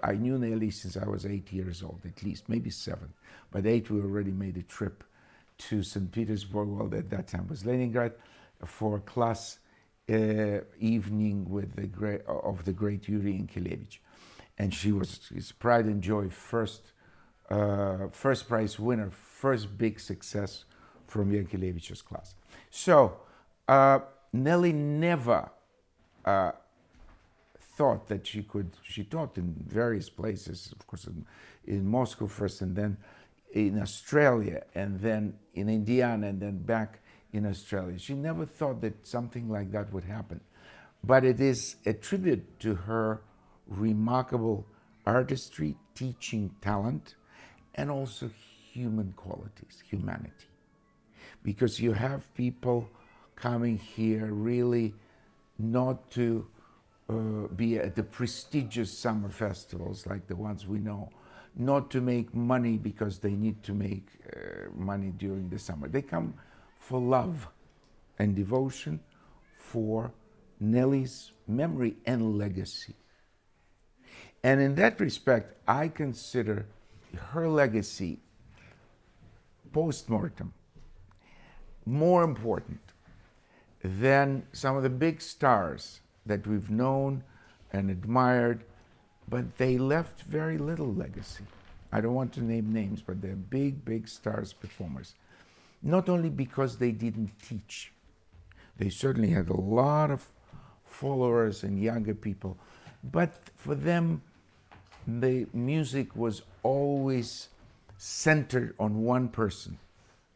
I knew Nelli since I was 8 years old, at least, maybe 7. But 8, we already made a trip to St. Petersburg, well, at that time was Leningrad, for a class evening with the great Yuri Inkelevich. And she was his pride and joy, first prize winner, first big success from Yankelevich's class. So Nelli never thought that she taught in various places, of course in Moscow first, and then in Australia, and then in Indiana, and then back in Australia. She never thought that something like that would happen. But it is a tribute to her remarkable artistry, teaching talent, and also human qualities, humanity. Because you have people coming here really not to be at the prestigious summer festivals like the ones we know, not to make money because they need to make money during the summer. They come for love and devotion for Nelli's memory and legacy. And in that respect, I consider her legacy post-mortem more important than some of the big stars that we've known and admired, but they left very little legacy. I don't want to name names, but they're big, big stars, performers. Not only because they didn't teach. They certainly had a lot of followers and younger people, but for them, the music was always centered on one person,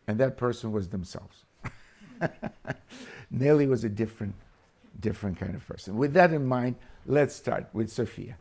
and that person was themselves. Nelli was a different kind of person. With that in mind, let's start with Sofia.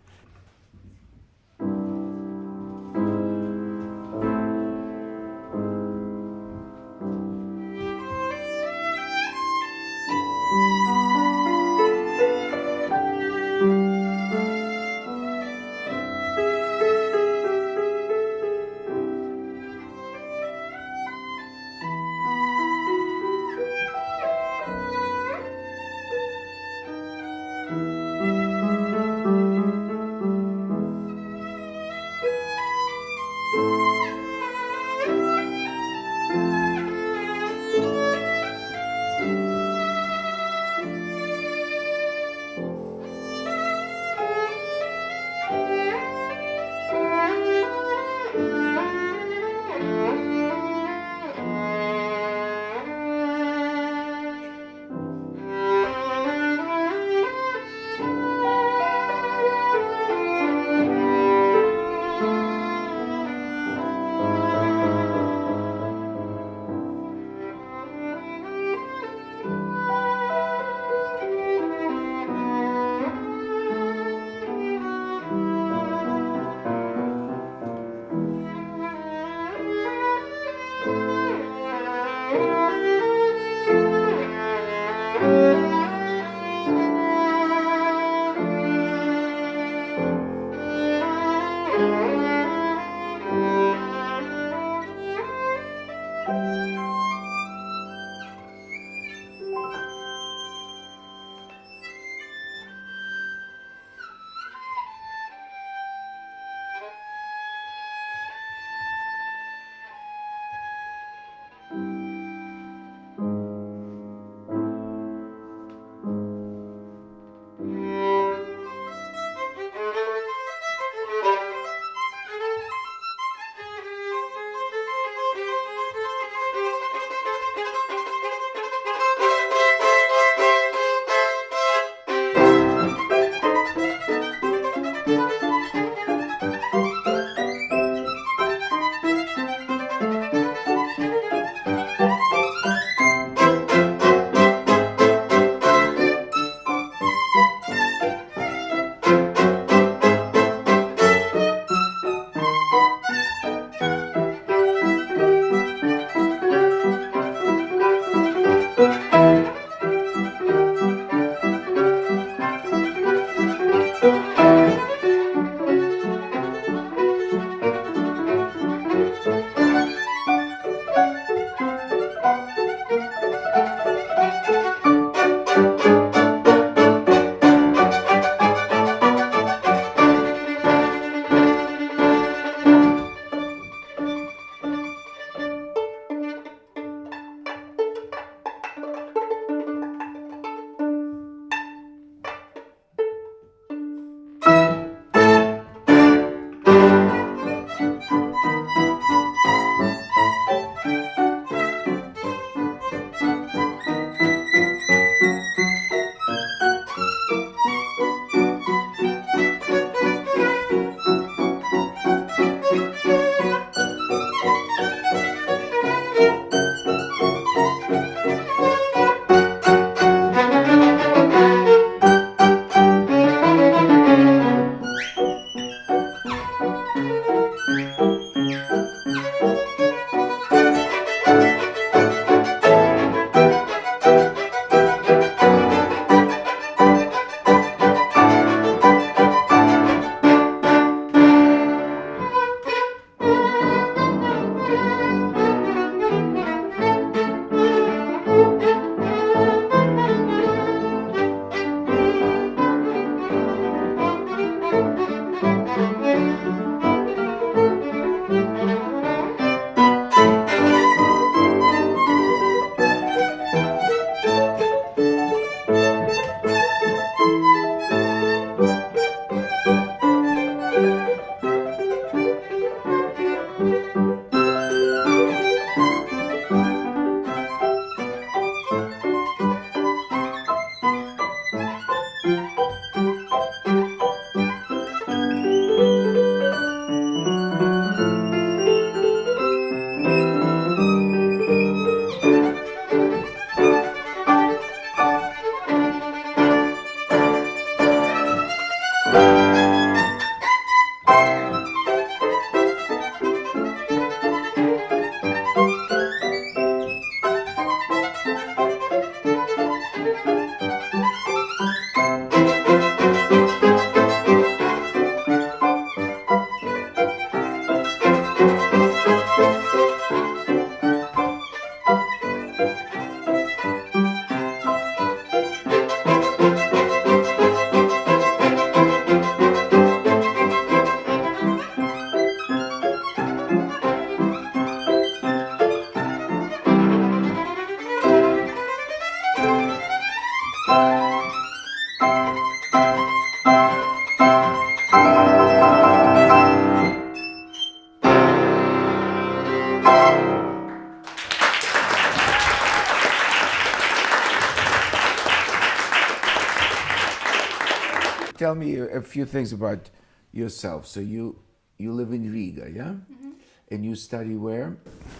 tell me a few things about yourself. So you live in Riga, yeah? Mm-hmm. And you study where?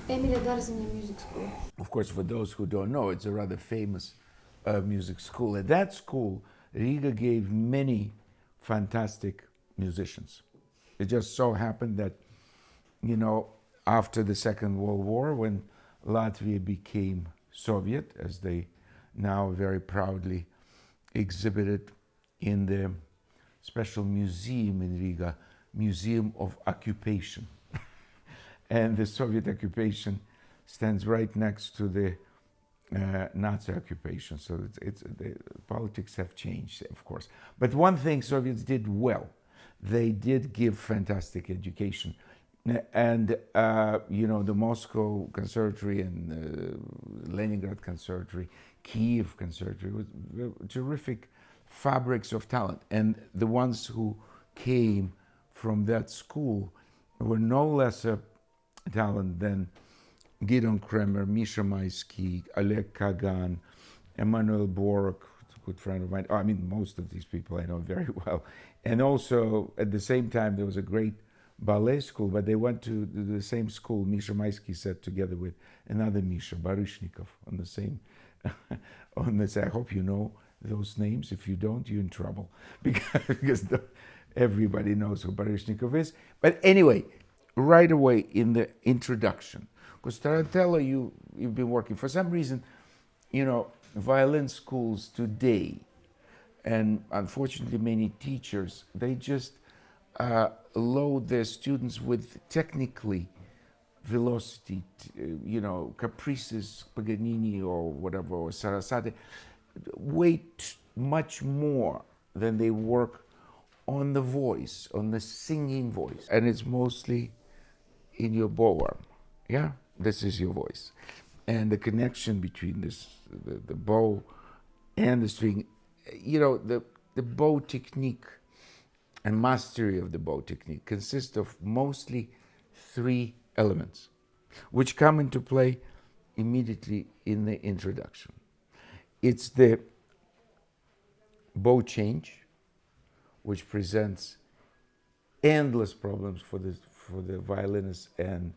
Emilija Dārziņa Music School. Of course, for those who don't know, it's a rather famous music school. At that school, Riga gave many fantastic musicians. It just so happened that, you know, after the Second World War, when Latvia became Soviet, as they now very proudly exhibited in the special museum in Riga, Museum of Occupation. And the Soviet occupation stands right next to the Nazi occupation. So the politics have changed, of course. But one thing Soviets did well, they did give fantastic education. And, you know, the Moscow Conservatory and Leningrad Conservatory, Kiev Conservatory, were terrific fabrics of talent. And the ones who came from that school were no lesser talent than Gideon Kremer, Misha Maisky, Oleg Kagan, Emanuel Borok, a good friend of mine. I mean, most of these people I know very well. And also, at the same time, there was a great ballet school, but they went to the same school. Misha Maisky sat together with another Misha, Baryshnikov, on the same, on this. I hope you know those names. If you don't, you're in trouble, because everybody knows who Baryshnikov is. But anyway, right away in the introduction, because Tarantella, you've been working. For some reason, you know, violin schools today, and unfortunately many teachers, they just load their students with technically velocity, you know, caprices, Paganini or whatever, or Sarasate, way much more than they work on the voice, on the singing voice. And it's mostly in your bow arm, yeah? This is your voice. And the connection between the bow and the string, you know, the bow technique and mastery of the bow technique consists of mostly 3 elements, which come into play immediately in the introduction. It's the bow change, which presents endless problems for the violinist and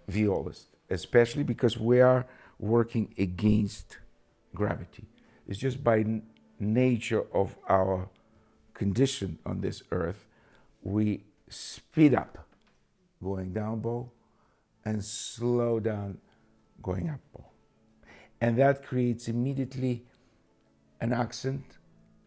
violist, especially because we are working against gravity. It's just by nature of our condition on this earth, we speed up going down bow and slow down going up bow. And that creates immediately an accent,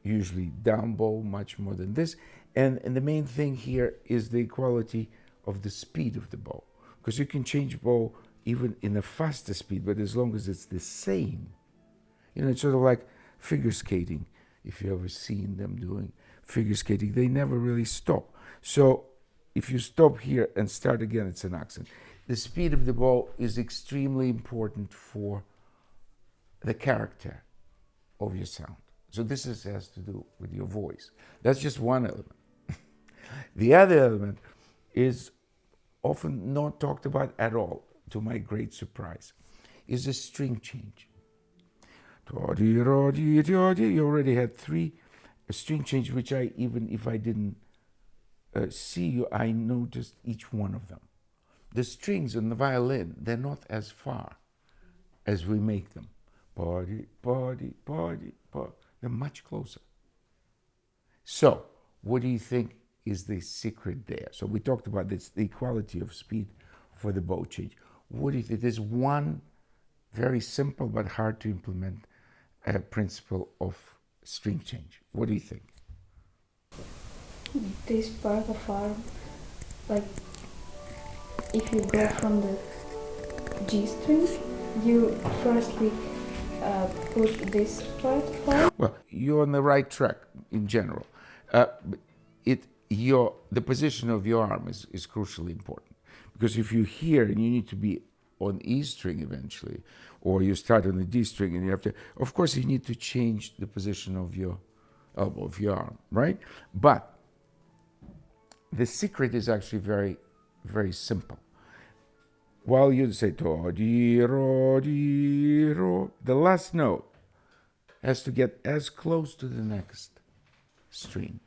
usually down bow much more than this. And the main thing here is the equality of the speed of the bow. Because you can change bow even in a faster speed, but as long as it's the same. You know, it's sort of like figure skating. If you've ever seen them doing figure skating, they never really stop. So if you stop here and start again, it's an accent. The speed of the bow is extremely important for the character of your sound. So this has to do with your voice. That's just one element. The other element is often not talked about at all, to my great surprise, is a string change. You already had 3 string change, which I, even if I didn't see you, I noticed each one of them. The strings on the violin, they're not as far as we make them. They're much closer. So, what do you think is the secret there? So we talked about this, the equality of speed for the bow change. What do you think? There's one very simple but hard to implement principle of string change. What do you think? This part of arm, like if you go from the G string, you firstly push this part forward. Well, you're on the right track in general. The position of your arm is crucially important, because if you're here and you need to be on E string eventually, or you start on the D string and you have to, of course you need to change the position of your elbow, of your arm, right? But the secret is actually very, very simple. While you say do, di, ro, the last note has to get as close to the next string,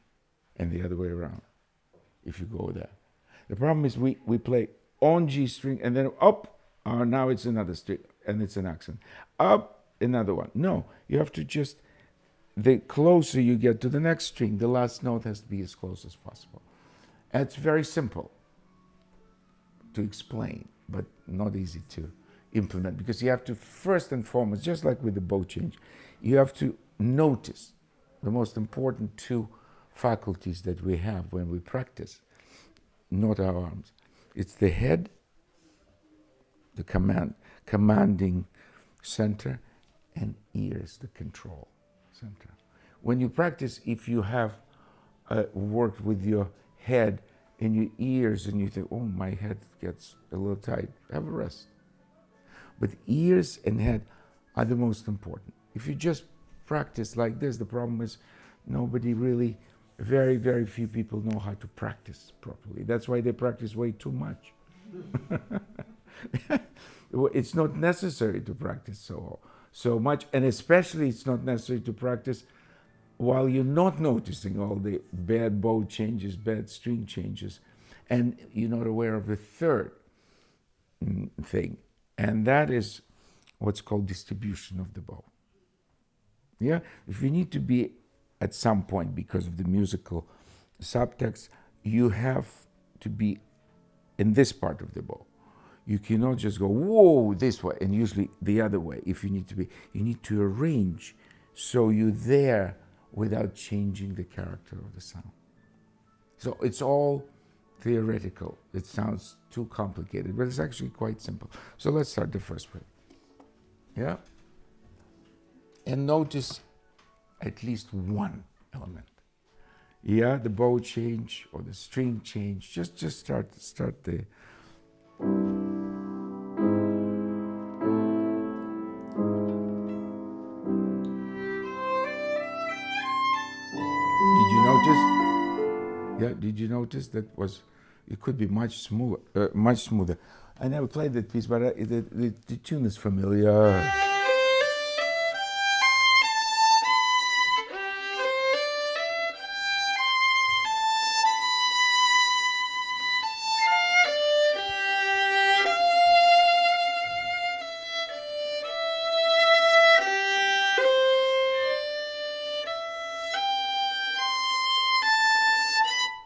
and the other way around, if you go there. The problem is we play on G string and then up, now it's another string, and it's an accent. Up, another one. No, you have to just, the closer you get to the next string, the last note has to be as close as possible. And it's very simple to explain, but not easy to implement, because you have to, first and foremost, just like with the bow change, you have to notice the most important two faculties that we have when we practice, not our arms. It's the head, the commanding center, and ears, the control center. When you practice, if you have worked with your head and your ears and you think, oh, my head gets a little tight, have a rest. But ears and head are the most important. If you just practice like this, the problem is nobody really, very, very few people know how to practice properly. That's why they practice way too much. It's not necessary to practice so much, and especially it's not necessary to practice while you're not noticing all the bad bow changes, bad string changes, and you're not aware of the third thing, and that is what's called distribution of the bow. Yeah, if you need to be at some point, because of the musical subtext, you have to be in this part of the bow. You cannot just go, whoa, this way, and usually the other way. If you need to be, you need to arrange so you're there without changing the character of the sound. So it's all theoretical. It sounds too complicated, but it's actually quite simple. So let's start the first way. Yeah? And notice at least one element. Yeah, the bow change or the string change. Just start the. Did you notice? Yeah, did you notice that it could be much smoother. I never played that piece, but the tune is familiar.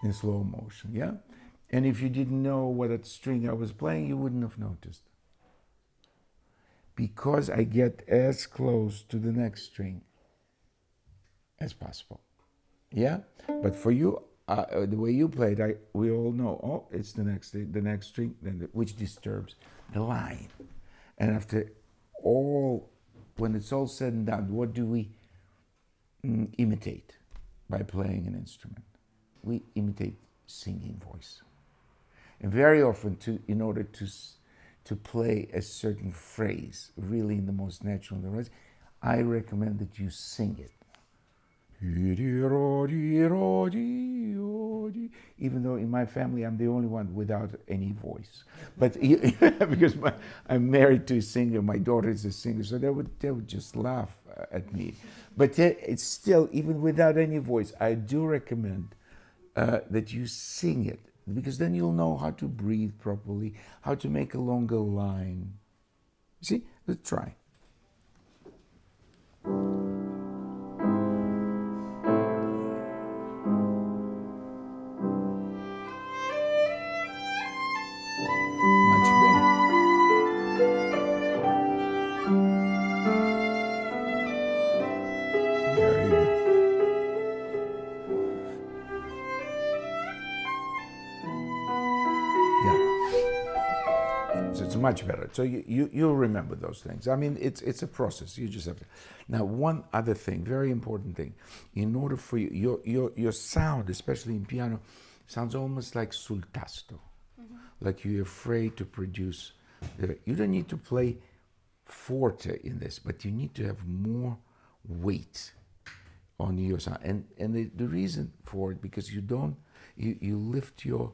In slow motion, yeah? And if you didn't know what string I was playing, you wouldn't have noticed. Because I get as close to the next string as possible. Yeah? But for you, the way you played, we all know, oh, it's the next string, which disturbs the line. And after all, when it's all said and done, what do we imitate by playing an instrument? We imitate singing voice. And very often, in order to play a certain phrase really in the most natural way, I recommend that you sing it. Even though in my family I'm the only one without any voice, but because I'm married to a singer, my daughter is a singer, so they would just laugh at me. But it's still, even without any voice, I do recommend that you sing it, because then you'll know how to breathe properly, how to make a longer line. See, let's try. Much better. Very good. So it's much better. So you'll remember those things. I mean, it's a process. You just have to. Now, one other thing, very important thing, in order for your sound, especially in piano, sounds almost like sul tasto, like you're afraid to produce. You don't need to play forte in this, but you need to have more weight on your sound. And the reason for it, because you lift your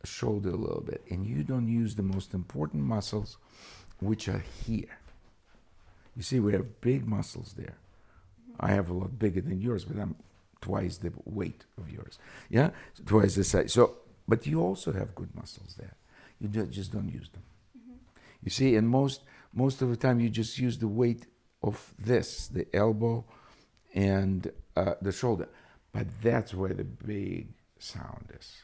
shoulder a little bit, and you don't use the most important muscles, which are here. You see, we have big muscles there. I have a lot bigger than yours, but I'm twice the weight of yours. Yeah, twice the size. So, but you also have good muscles there. You just don't use them. You see, and most of the time you just use the weight of this, the elbow and the shoulder. But that's where the big sound is.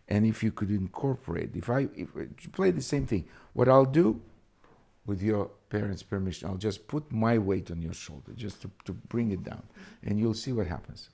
And if you could incorporate, if you play the same thing, what I'll do, with your parents' permission, I'll just put my weight on your shoulder, just to bring it down, and you'll see what happens.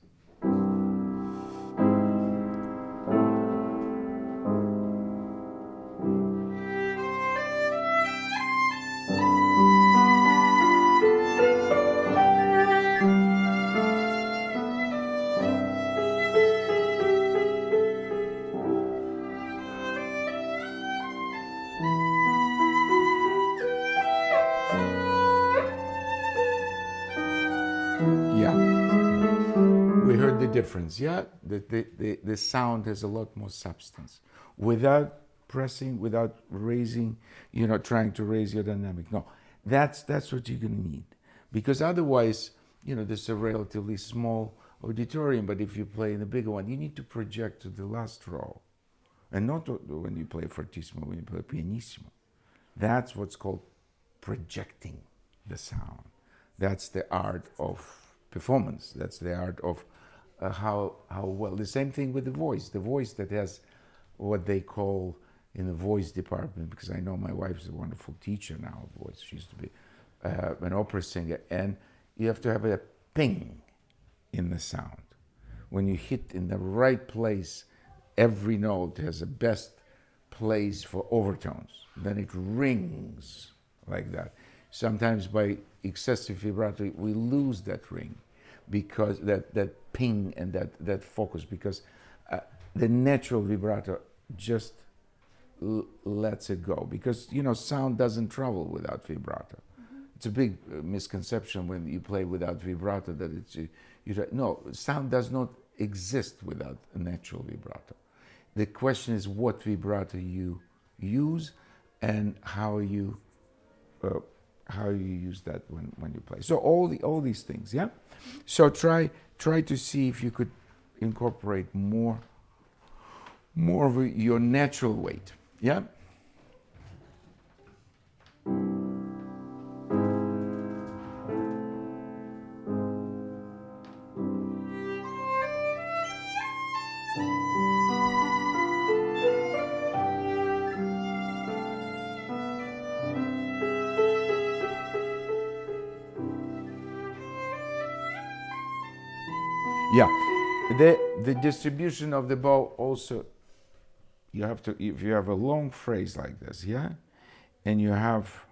Difference, yeah. The sound has a lot more substance, without pressing, without raising, trying to raise your dynamic. No, that's what you're gonna need, because otherwise, there's a relatively small auditorium. But if you play in a bigger one, you need to project to the last row, and not when you play fortissimo, when you play pianissimo. That's what's called projecting the sound. That's the art of performance. That's the art of how well. The same thing with the voice that has what they call in the voice department, because I know my wife's a wonderful teacher now of voice. She used to be an opera singer, and you have to have a ping in the sound. When you hit in the right place, every note has a best place for overtones. Then it rings like that. Sometimes by excessive vibrato, we lose that ring, because that ping and that focus, because the natural vibrato just lets it go, because sound doesn't travel without vibrato. It's a big misconception when you play without vibrato, that no, sound does not exist without a natural vibrato. The question is what vibrato you use and how you use that when you play. So all these things, yeah. So try to see if you could incorporate more of your natural weight, yeah. Yeah, the distribution of the bow also, you have to, if you have a long phrase like this, yeah, and you have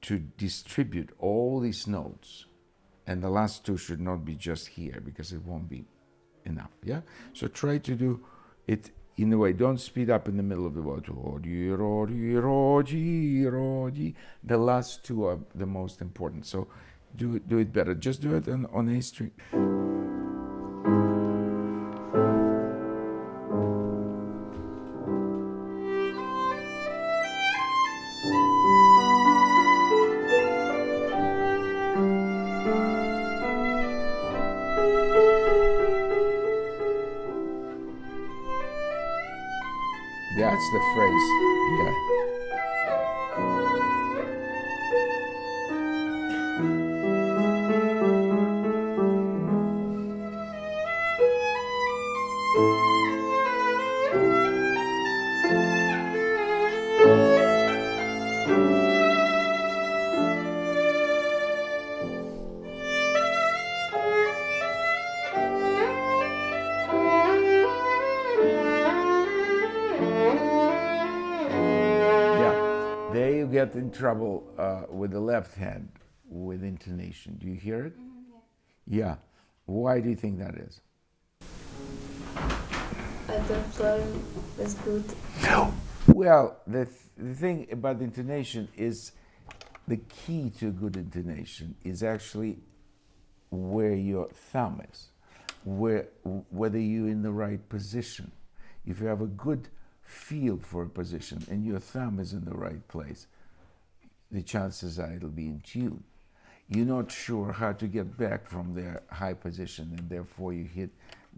to distribute all these notes, and the last two should not be just here, because it won't be enough, yeah. So try to do it in a way. Don't speed up in the middle of the word. The last two are the most important. So do it better. Just do it on A string. That's the phrase, yeah. Get in trouble with the left hand with intonation. Do you hear it? Yeah. Why do you think that is? I don't play as good. Well, the thing about intonation is, the key to good intonation is actually where your thumb is, whether you're in the right position. If you have a good feel for a position and your thumb is in the right place, the chances are it'll be in tune. you're not sure how to get back from their high position, and therefore you hit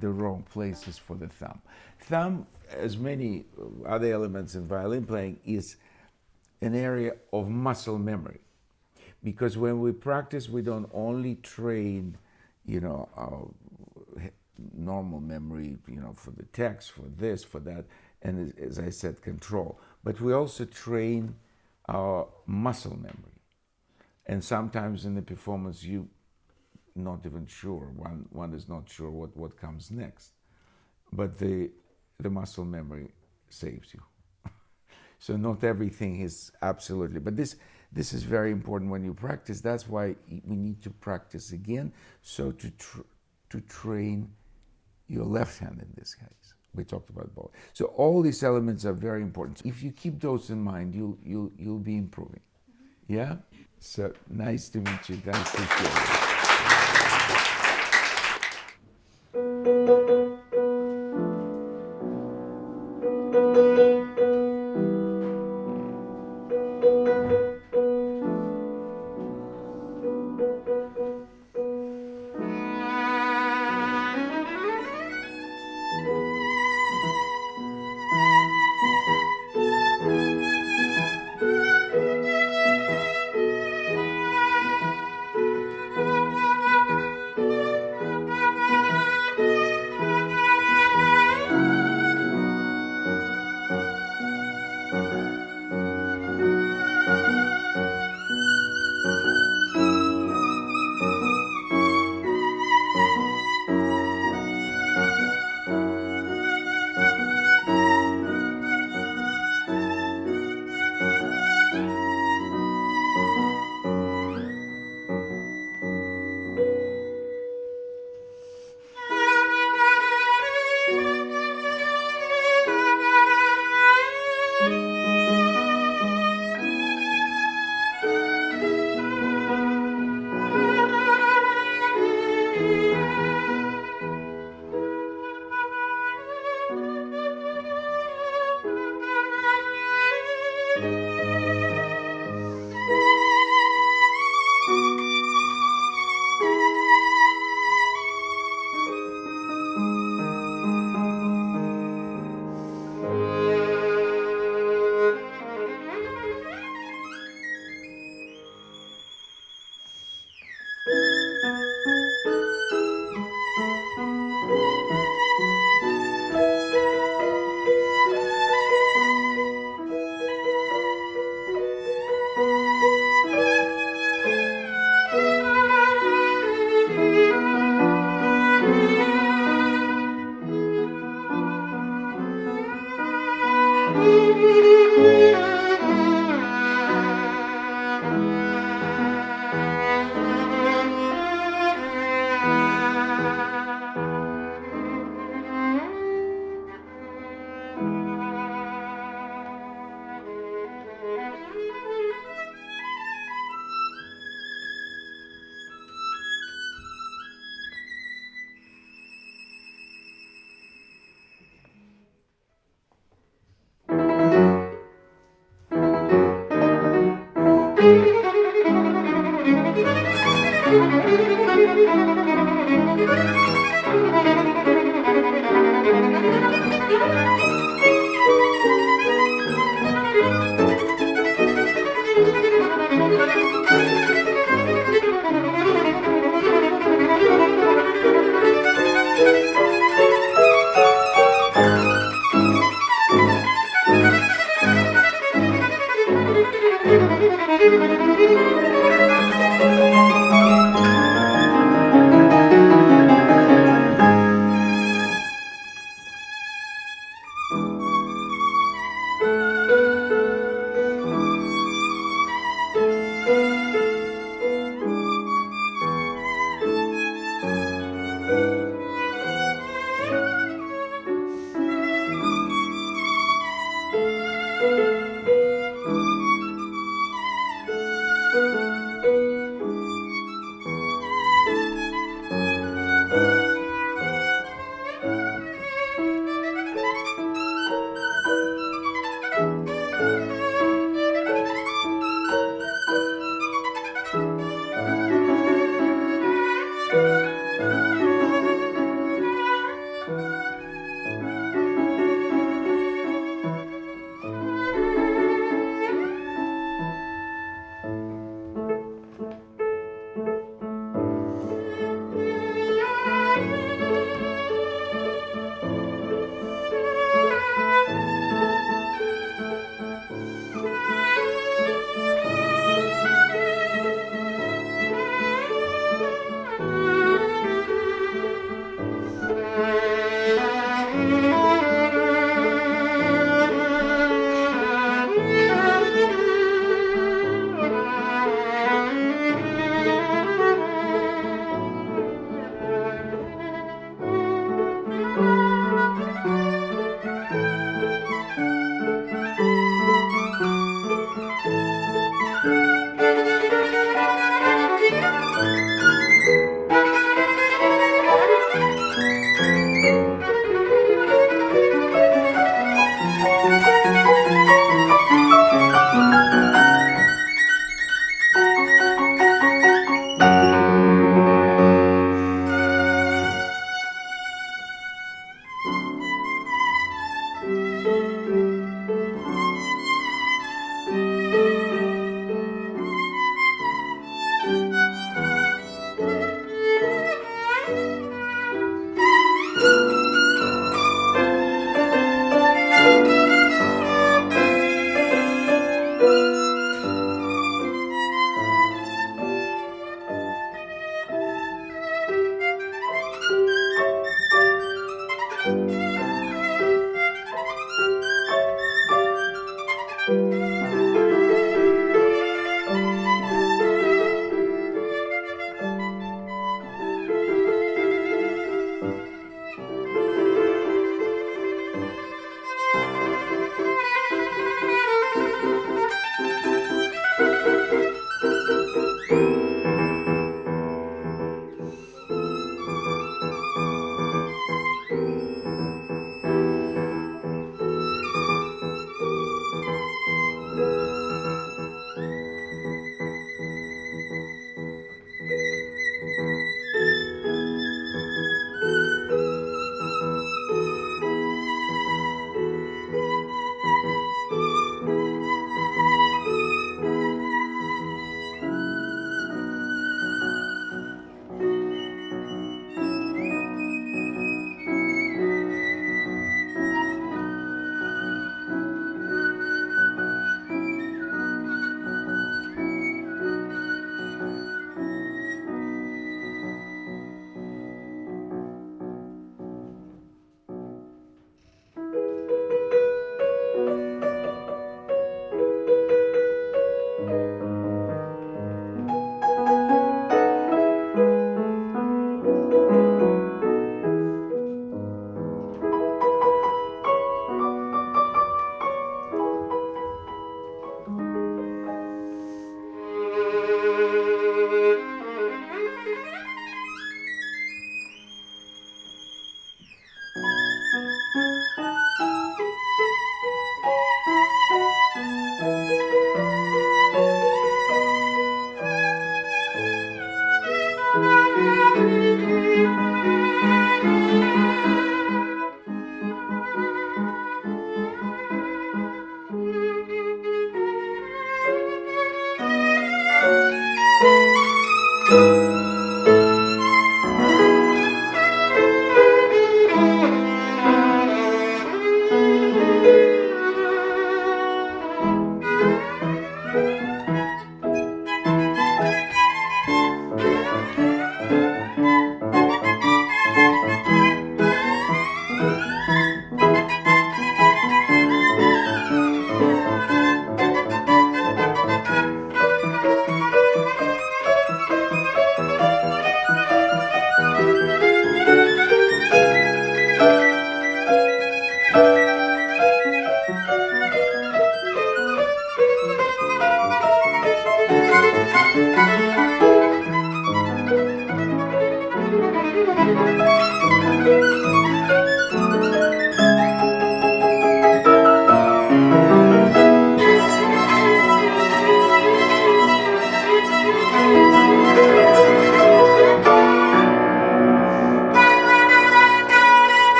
the wrong places for the thumb. Thumb, as many other elements in violin playing, is an area of muscle memory. Because when we practice, we don't only train, our normal memory, for the text, for this, for that, and as I said, control. But we also train our muscle memory. And sometimes in the performance, you're not even sure. One is not sure what comes next. But the muscle memory saves you. So not everything is absolutely, but this is very important when you practice. That's why we need to practice again. So to train your left hand in this case. We talked about both. So all these elements are very important. If you keep those in mind, you'll be improving. Yeah? So nice to meet you. Nice to hear you.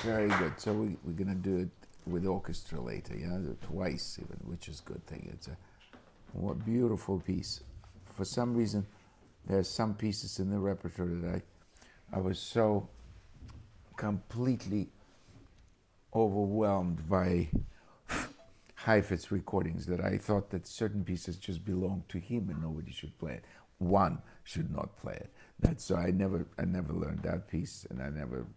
Very good. So we're going to do it with orchestra later, twice even, which is a good thing. It's a beautiful piece. For some reason, there are some pieces in the repertoire that I was so completely overwhelmed by Heifetz recordings that I thought that certain pieces just belonged to him and nobody should play it. One should not play it. That's so I never learned that piece, and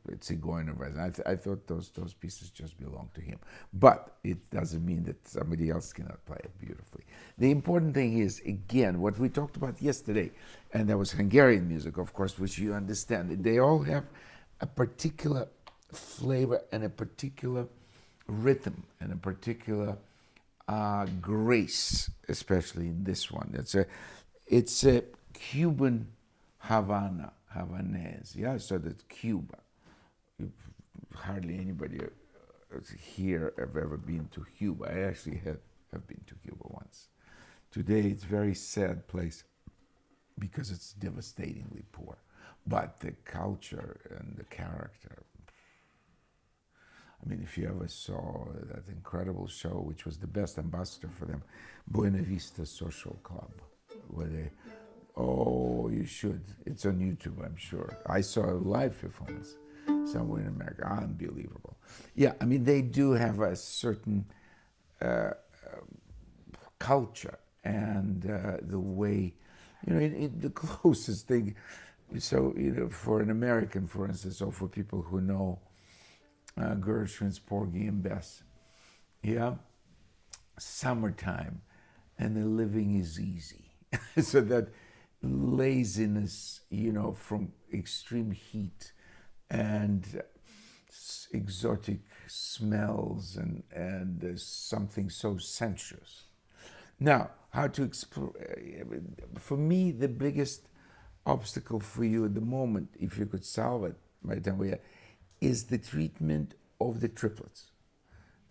it's Zigeuner version. I thought those pieces just belong to him. But it doesn't mean that somebody else cannot play it beautifully. The important thing is, again, what we talked about yesterday, and that was Hungarian music, of course, which you understand. They all have a particular flavor and a particular rhythm and a particular grace, especially in this one. It's a Cuban Havanaise, so that's Cuba. Hardly anybody here have ever been to Cuba. I actually have been to Cuba once. Today it's a very sad place because it's devastatingly poor. But the culture and the character, I mean, if you ever saw that incredible show, which was the best ambassador for them, Buena Vista Social Club, where you should. It's on YouTube, I'm sure. I saw a live performance somewhere in America. Unbelievable. Yeah, I mean, they do have a certain culture and the way, the closest thing. So, for an American, for instance, or for people who know Gershwin's Porgy and Bess, summertime, and the living is easy. So that laziness, from extreme heat and exotic smells and something so sensuous. Now, how to explore? For me, the biggest obstacle for you at the moment, if you could solve it by the time we are, is the treatment of the triplets.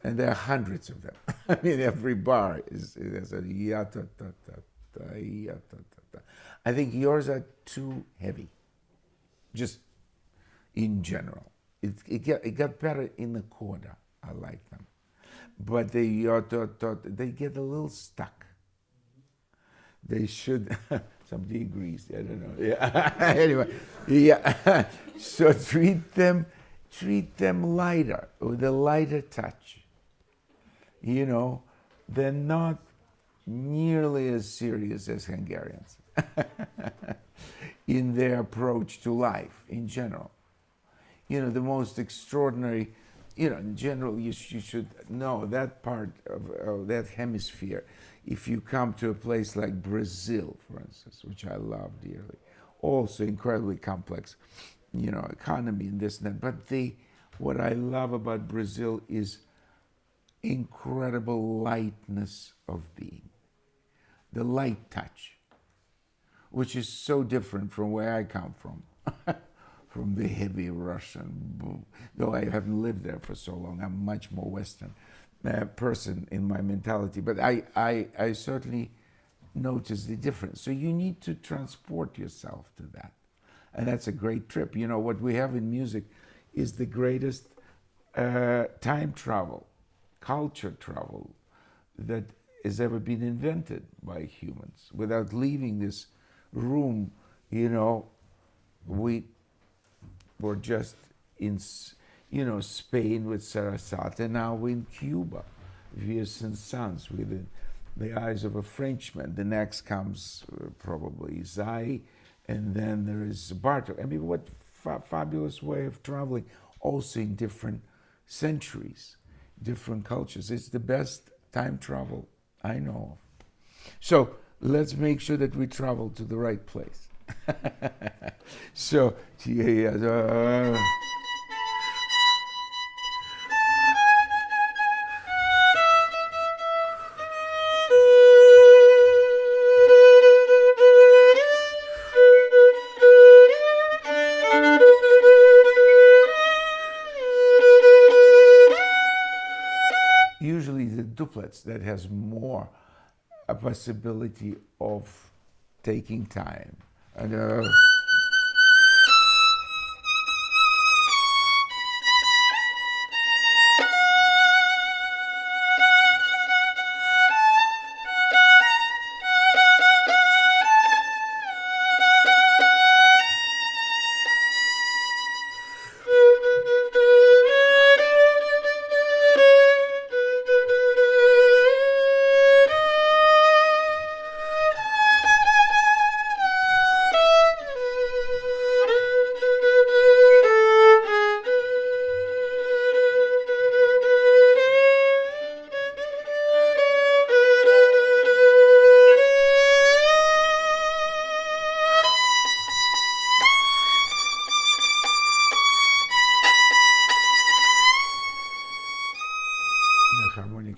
And there are hundreds of them. I mean, every bar is a ya-ta-ta-ta-ta, ya-ta-ta-ta. I think yours are too heavy, just in general. It got better in the coda. I like them. But they get a little stuck. They should, somebody agrees, I don't know. Yeah. Anyway, yeah. So treat them lighter, with a lighter touch. They're not nearly as serious as Hungarians in their approach to life in general. The most extraordinary, in general, you should know that part of that hemisphere. If you come to a place like Brazil, for instance, which I love dearly, also incredibly complex, economy and this and that. But what I love about Brazil is incredible lightness of being, the light touch, which is so different from where I come from, from the heavy Russian. Though I haven't lived there for so long, I'm much more Western person in my mentality. But I certainly notice the difference. So you need to transport yourself to that. And that's a great trip. What we have in music is the greatest time travel, culture travel that has ever been invented by humans. Without leaving this room, we were just in, Spain with Sarasate, and now we're in Cuba via Saint-Saens with the eyes of a Frenchman. The next comes probably Zai, and then there is Bartok. I mean, what fabulous way of traveling, also in different centuries. different cultures. It's the best time travel I know of. So let's make sure that we travel to the right place. So, usually the duplets that has more a possibility of taking time. And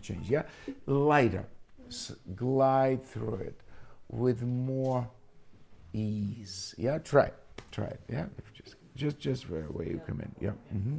change, yeah, lighter, glide through it with more ease. Yeah, try it. Yeah, if just where you come in. Yeah. Mm-hmm.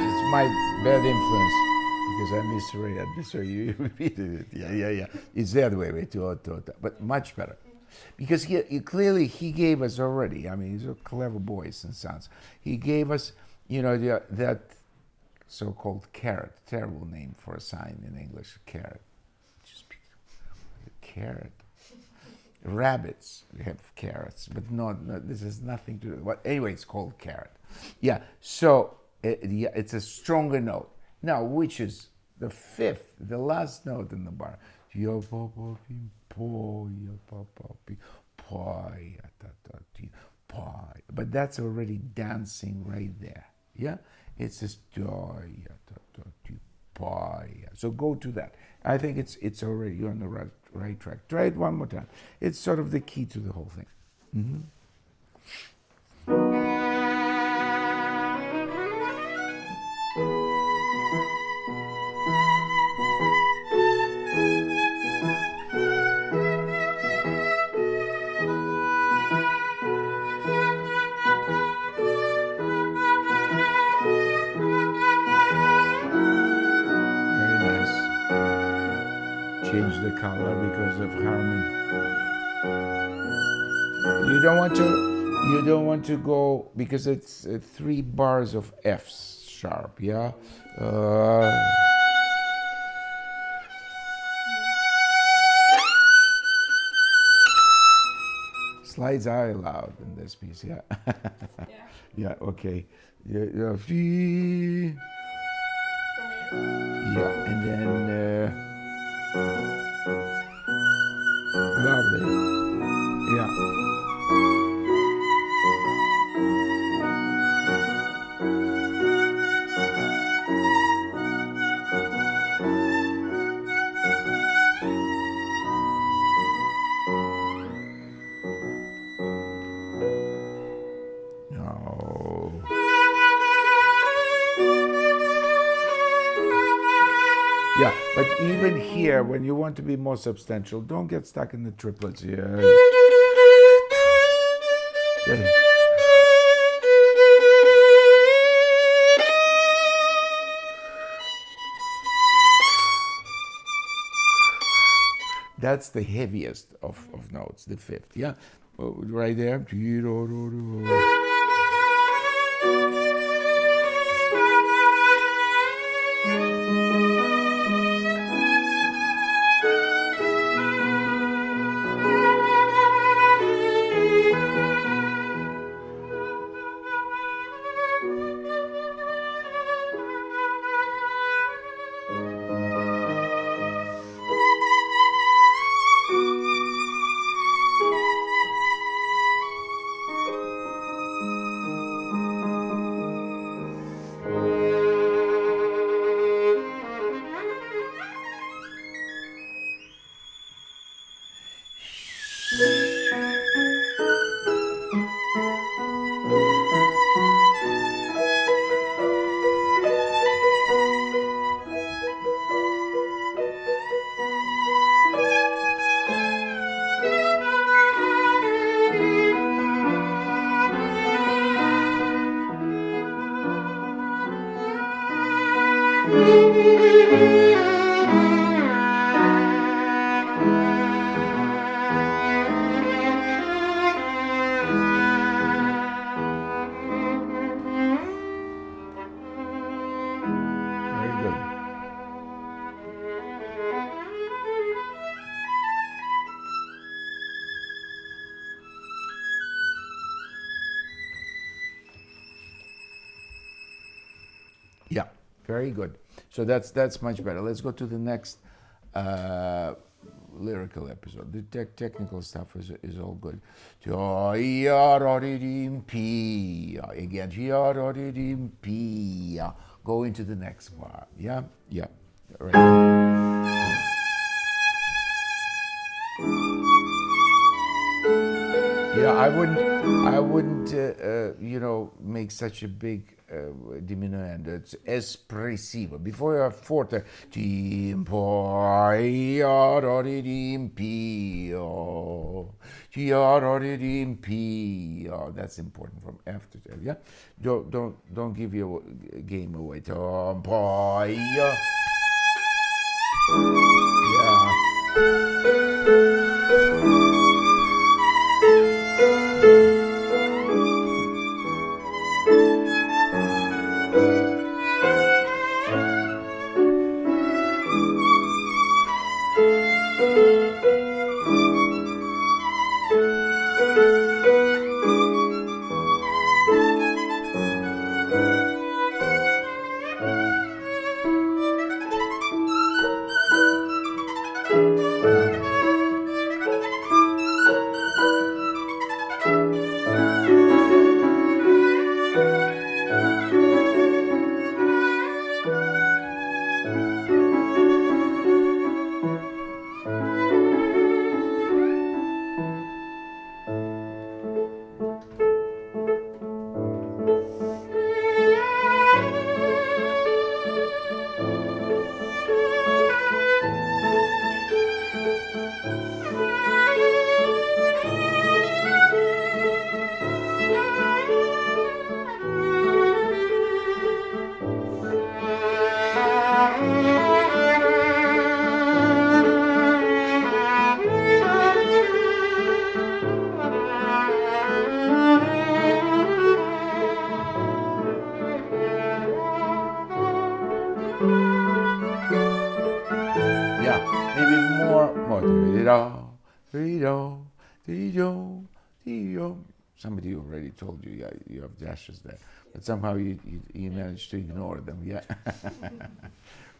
It's my bad influence because I misread. You repeated it. Yeah. It's the other way. But much better. Because clearly he gave us already, I mean, he's a clever boy, Saint-Saens. He gave us, that so-called carrot, terrible name for a sign in English, carrot. Just carrot. Rabbits have carrots, but this has nothing to do. Well, anyway, it's called carrot. Yeah, so it's a stronger note. Now, which is the fifth, the last note in the bar. But that's already dancing right there. Yeah, it's just so go to that. I think it's already, you're on the right track. Try it one more time. It's sort of the key to the whole thing. Mm-hmm. Change the color because of harmony. You don't want to go because it's 3 bars of F's sharp, yeah? Slides are allowed in this piece, yeah? Yeah, okay. Yeah, and then lovely. Yeah. No. Yeah, but even here, when you want to be more substantial, don't get stuck in the triplets. Yeah. That's the heaviest of notes, the fifth. Yeah, right there. Yeah, very good. So that's much better. Let's go to the next lyrical episode. The technical stuff is all good. Again, go into the next part. Yeah, yeah, right. Yeah, I wouldn't, make such a big diminuendo. It's espressivo. Before you have forte, that's important from F to F. Yeah, don't give your game away. Yeah. Somebody already told you, yeah, you have dashes there, but somehow you managed to ignore them, yeah.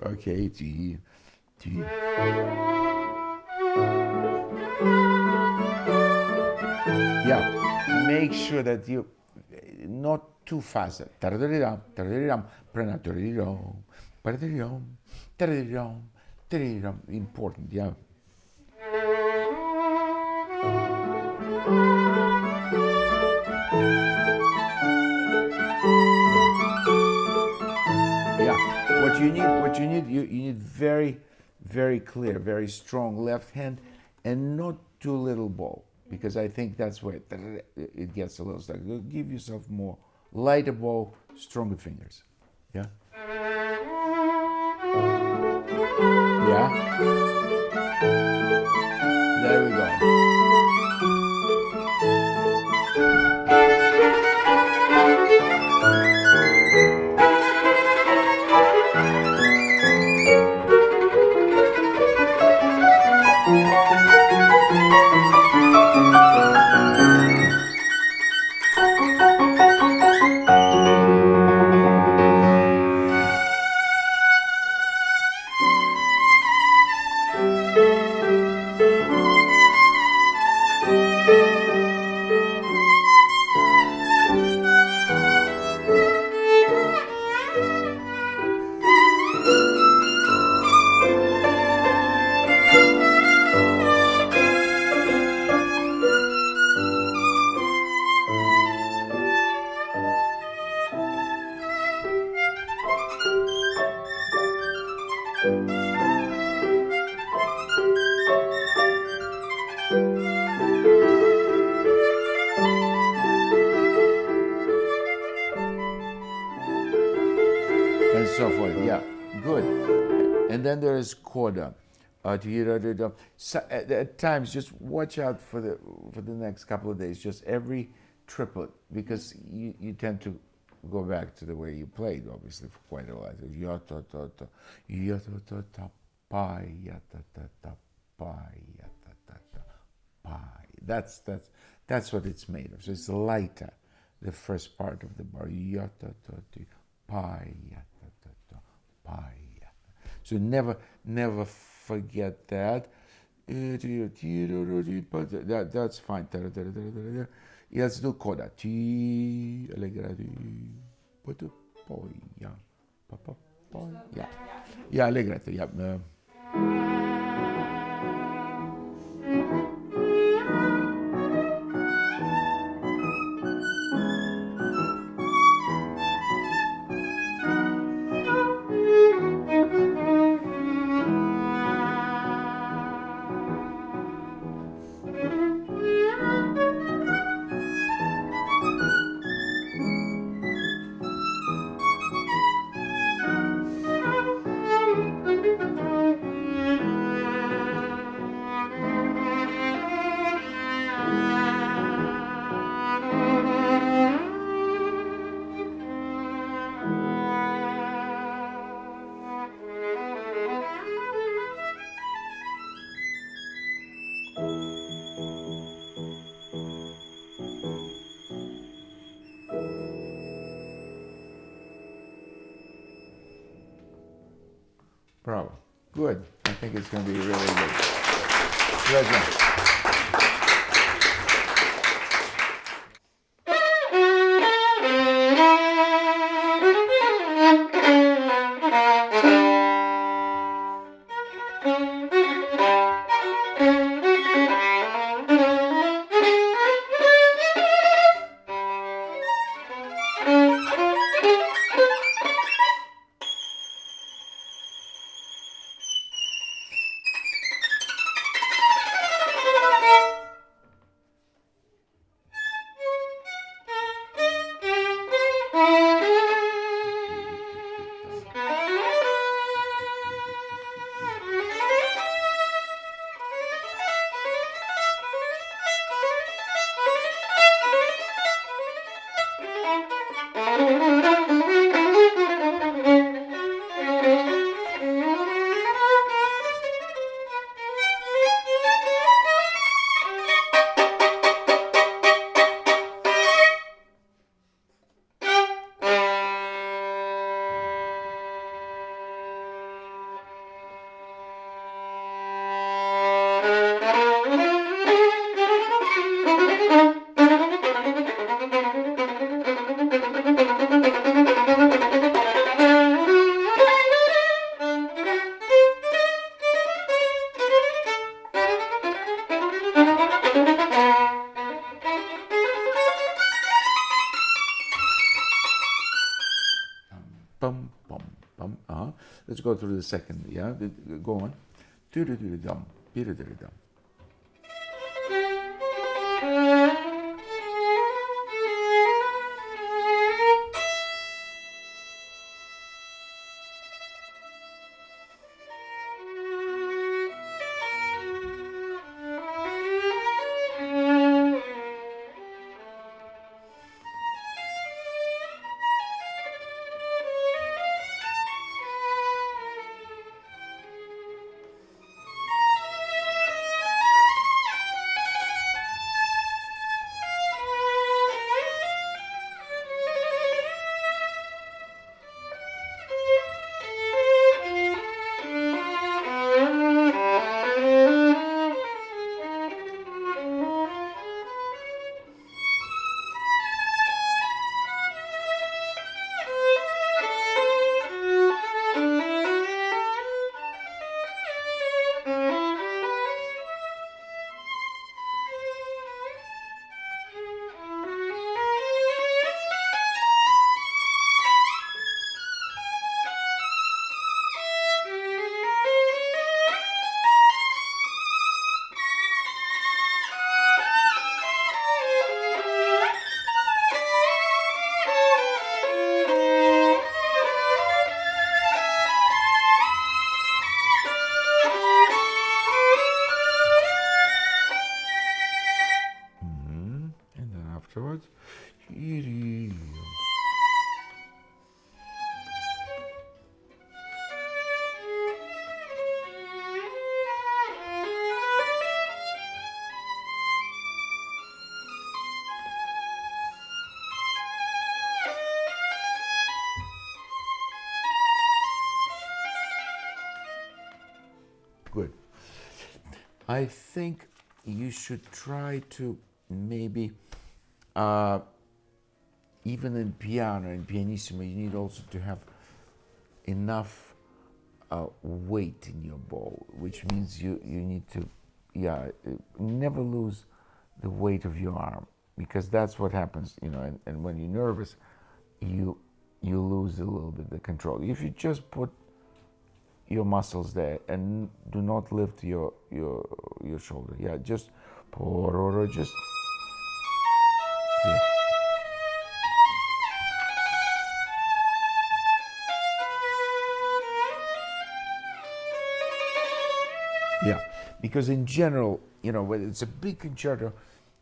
Okay, yeah, make sure that you not too fast. Important, yeah. You need very, very clear, very strong left hand, and not too little bow, because I think that's where it gets a little stuck. Give yourself more lighter bow, stronger fingers. Yeah. Yeah. There we go. And so forth. Yeah, good. And then there is coda. So at times, just watch out for the next couple of days. Just every triplet, because you tend to go back to the way you played, obviously, for quite a while. Ya ta ta ta, ya ta ta ta, pa ya ta ta ta, pa ya ta ta ta, pa. That's what it's made of. So it's lighter, the first part of the bar. Ya ta ta ta, pa ya ta ta ta, pa ya. So never forget that. That's fine. Let's do coda. Yeah. Yeah, allegretto. Yeah. Bravo. Good. I think it's going to be really good. Pleasure. Bum, bum, bum. Let's go through the second. Yeah, go on. Do-do-do-dum, do-do-do-dum. afterwards. Good. I think you should try to maybe, even in piano and pianissimo, you need also to have enough weight in your bow, which means you need to, never lose the weight of your arm, because that's what happens, and when you're nervous, you lose a little bit the control. If you just put your muscles there and do not lift your shoulder. Just just because in general, when it's a big concerto,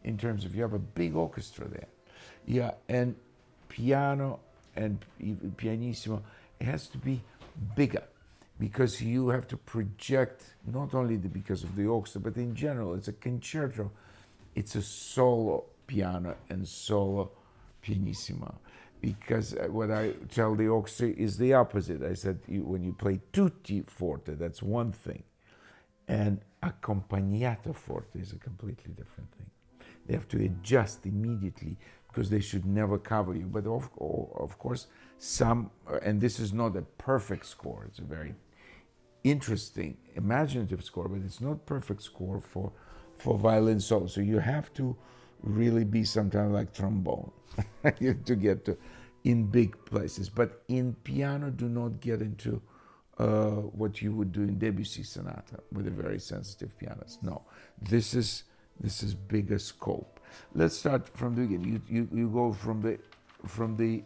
in terms of you have a big orchestra there, and piano and pianissimo, it has to be bigger, because you have to project not only because of the orchestra, but in general, it's a concerto. It's a solo piano and solo pianissimo. Because what I tell the orchestra is the opposite. I said, when you play tutti forte, that's one thing. And accompagnato forte is a completely different thing. They have to adjust immediately, because they should never cover you. But of course, and this is not a perfect score, it's a very interesting, imaginative score, but it's not perfect score for violin solo. So you have to really be sometimes like trombone to get to in big places. But in piano, do not get into what you would do in Debussy sonata with a very sensitive pianist. No, this is bigger scope. Let's start from the beginning. You go from the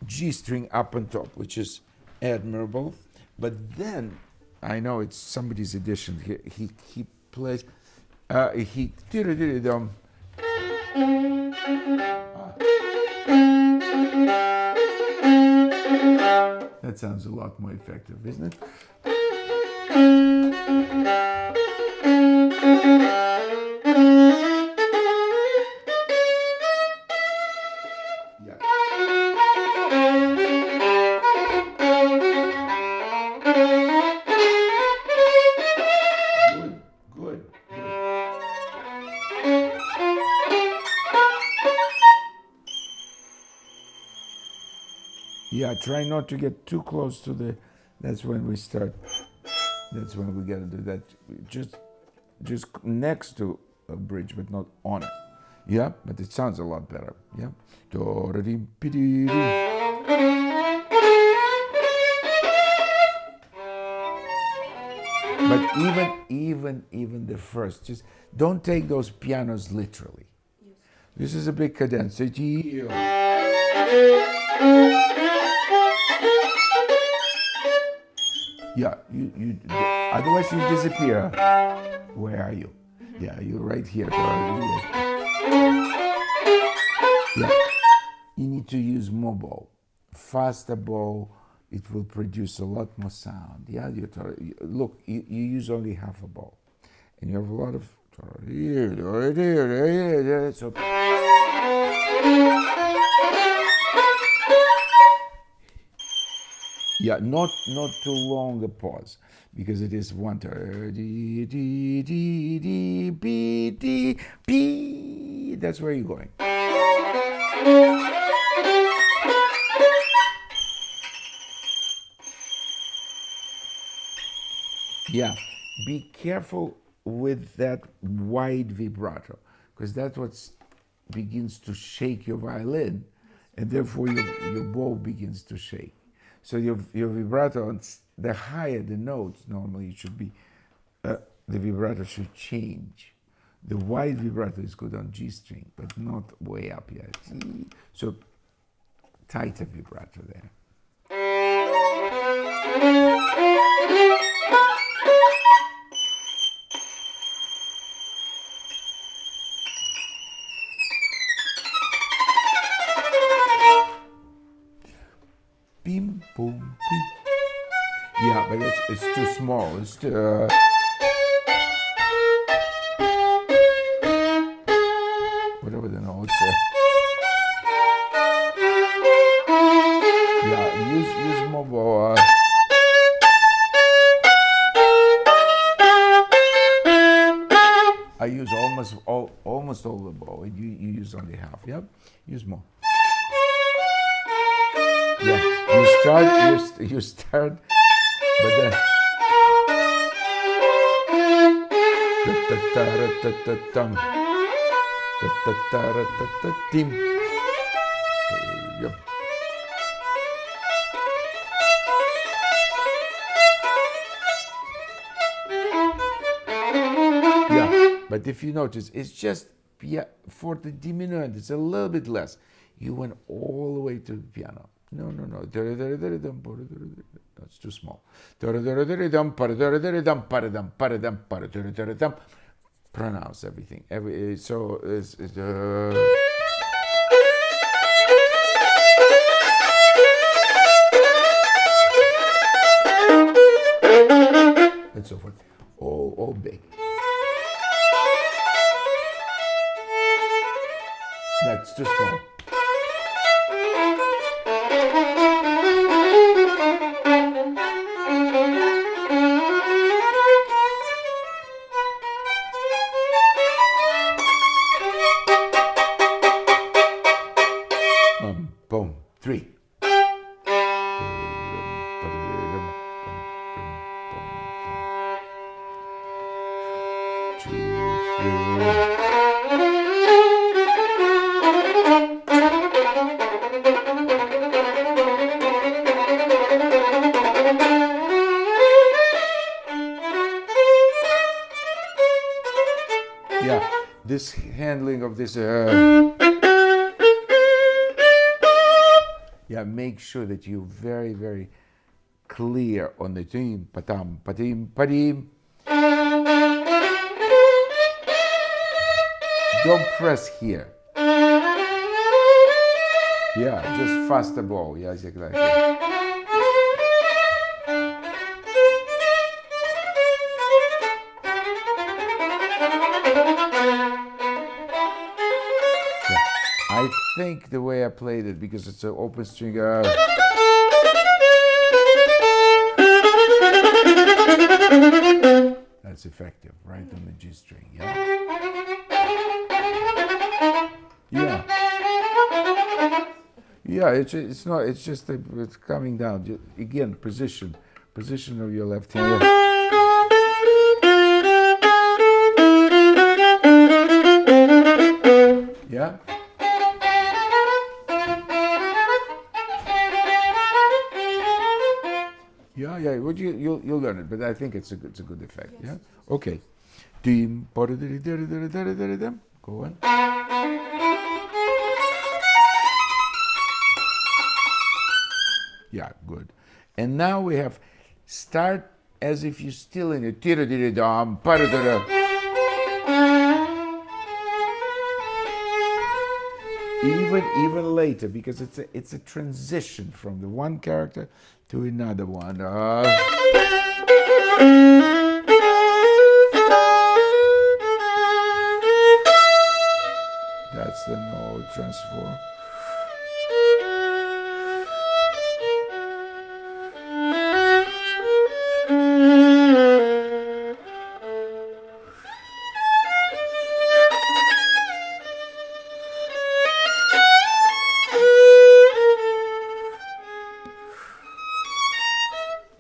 G string up on top, which is admirable. But then, I know it's somebody's edition. He plays. That sounds a lot more effective, isn't it? Try not to get too close to that's when we start. That's when we gotta do that. Just next to a bridge, but not on it. But it sounds a lot better. But even the first, just don't take those pianos literally. Yes. This is a big cadenza. You otherwise you disappear. Where are you? You're right here. You need to use more bow. Faster bow, it will produce a lot more sound. Look, you use only half a bow, and you have a lot of. So, not too long a pause, because it is one D D D D B D B. That's where you're going. Be careful with that wide vibrato, because that's what begins to shake your violin, and therefore your bow begins to shake. So your vibrato, the higher the notes, normally it should be, the vibrato should change. The wide vibrato is good on G string, but not way up yet. So tighter vibrato there. but it's too small. It's too. Whatever the notes. Yeah, use more. I use almost all the bow, and you use only half. Yep, use more. Yeah, you start, but then. Yep. Yeah, but if you notice, it's just for the diminuendo, it's a little bit less. You went all the way to the piano. No. That's too small. Pronounce everything. So it's and so forth. All big. That's too small. Boom. 3. Yeah, this handling of this. Yeah, make sure that you're very, very clear on the team, patam, patim, padim. Don't press here. Yeah, just faster bow. Yes, exactly. I think the way I played it, because it's an open string. That's effective, right on the G string. Yeah. Yeah. Yeah. It's not. It's just it's coming down. Again, position of your left hand. Yeah. Yeah. Well, you'll learn it, but I think it's a good effect. Yes. Yeah. Okay. Go on. Yeah, good. And now we have start as if you're still in it. Even later, because it's a transition from the one character to another one. That's the note transform.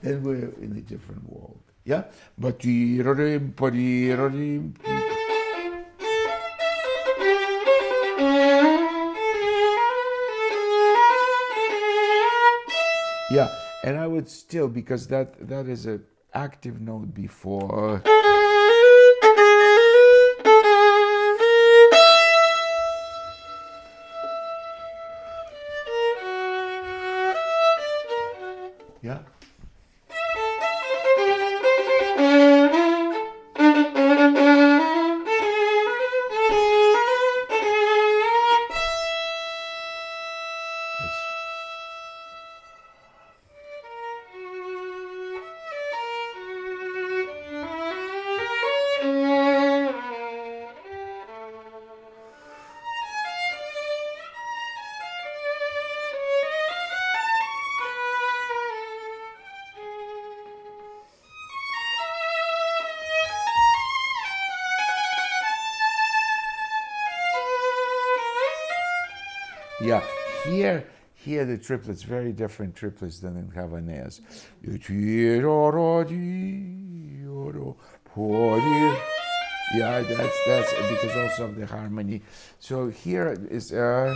Then we're in a different world. Yeah? But yeah, and I would still, because that is an active note before. Yeah. Yeah, here the triplets, very different triplets than in Havanaise. Yeah, that's because also of the harmony. So here is I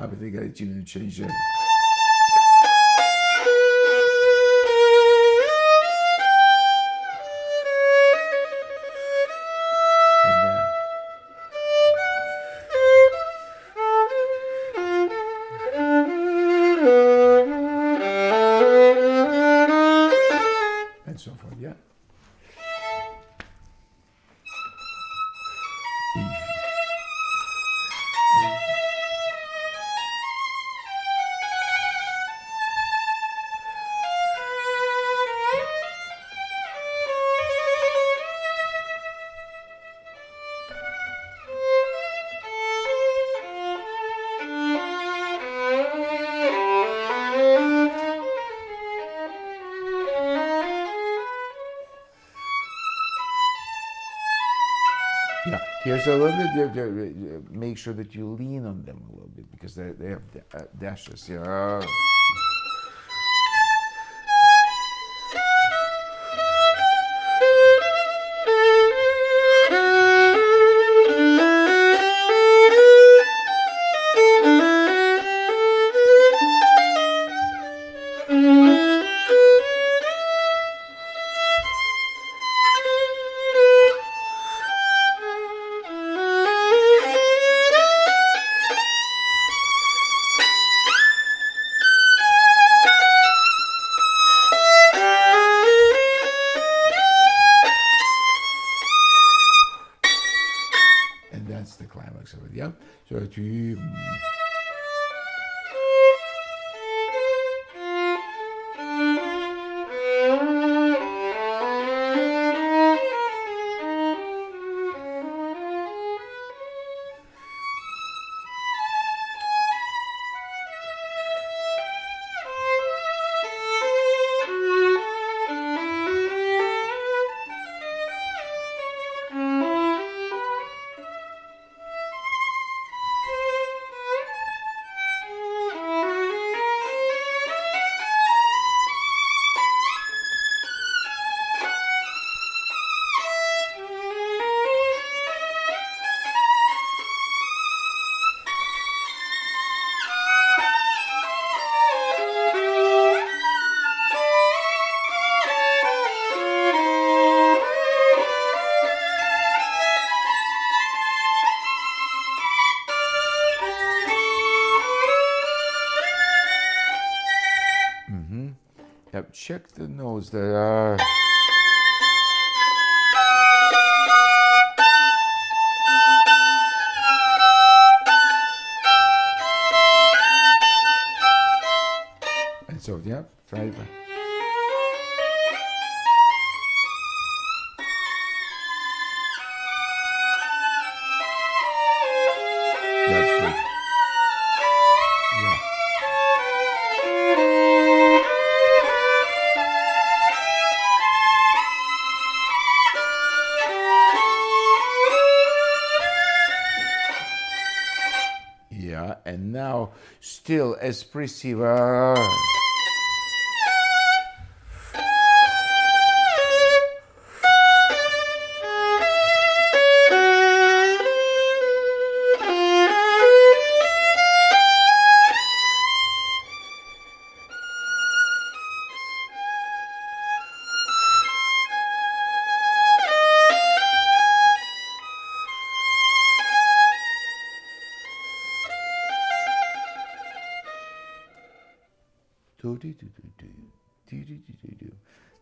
think I didn't change it. And so forth, yeah. Yeah, here's a little bit. Make sure that you lean on them a little bit because they have dashes. Yeah. That's the climax of it, yeah? So yep, check the notes that are. And so, yeah, try it. That's good. Yeah. Yeah, and now still espressiva.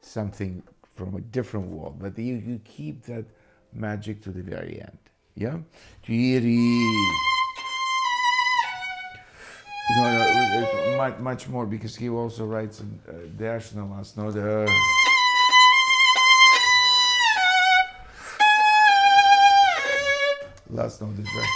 Something from a different world, but you keep that magic to the very end. Yeah? No, much more because he also writes a dash in the last note. Last note is very.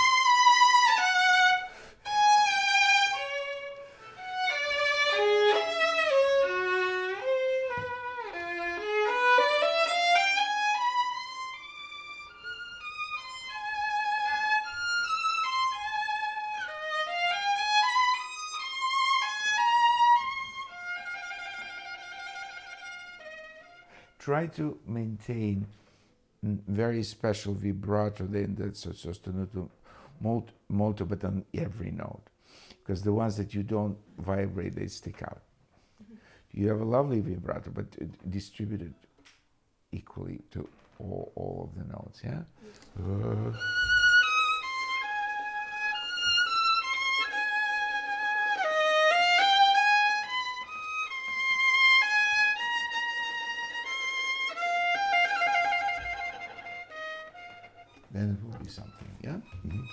try to maintain very special vibrato then that's sostenuto molto, but on every note, because the ones that you don't vibrate, they stick out. You have a lovely vibrato, but distributed equally to all of the notes, yeah? Then it will be something, yeah? Mm-hmm.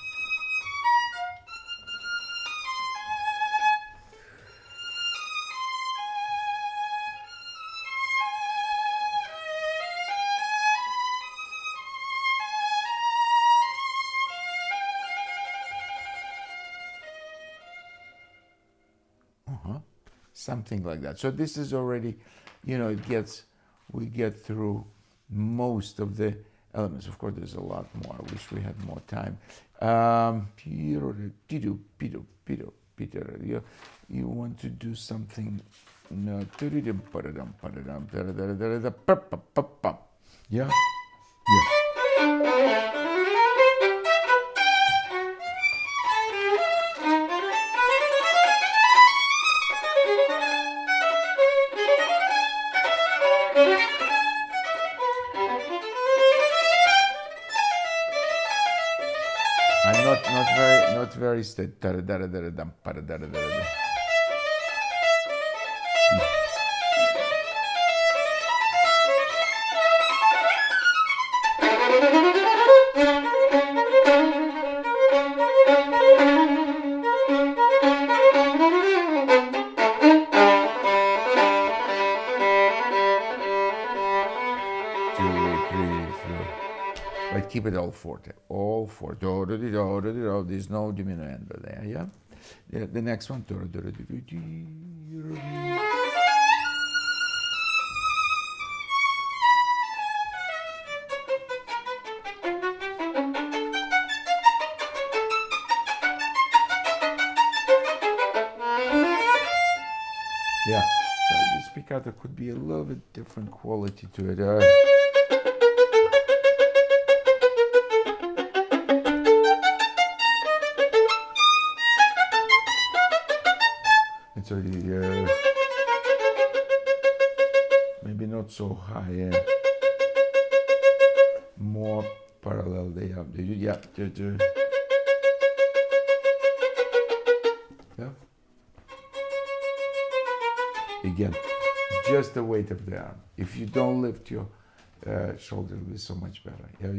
Something like that. So this is already, we get through most of the elements. Of course, there's a lot more. I wish we had more time. You want to do something? No. Yeah? Yeah. I'm not very steady. But keep it all forte, all forte. There's no diminuendo there, yeah? The next one. Yeah, so the spiccato could be a little bit different quality to it. So maybe not so high, more parallel there. Yeah. Again, just the weight of the arm. If you don't lift your shoulder, it'll be so much better. Yeah.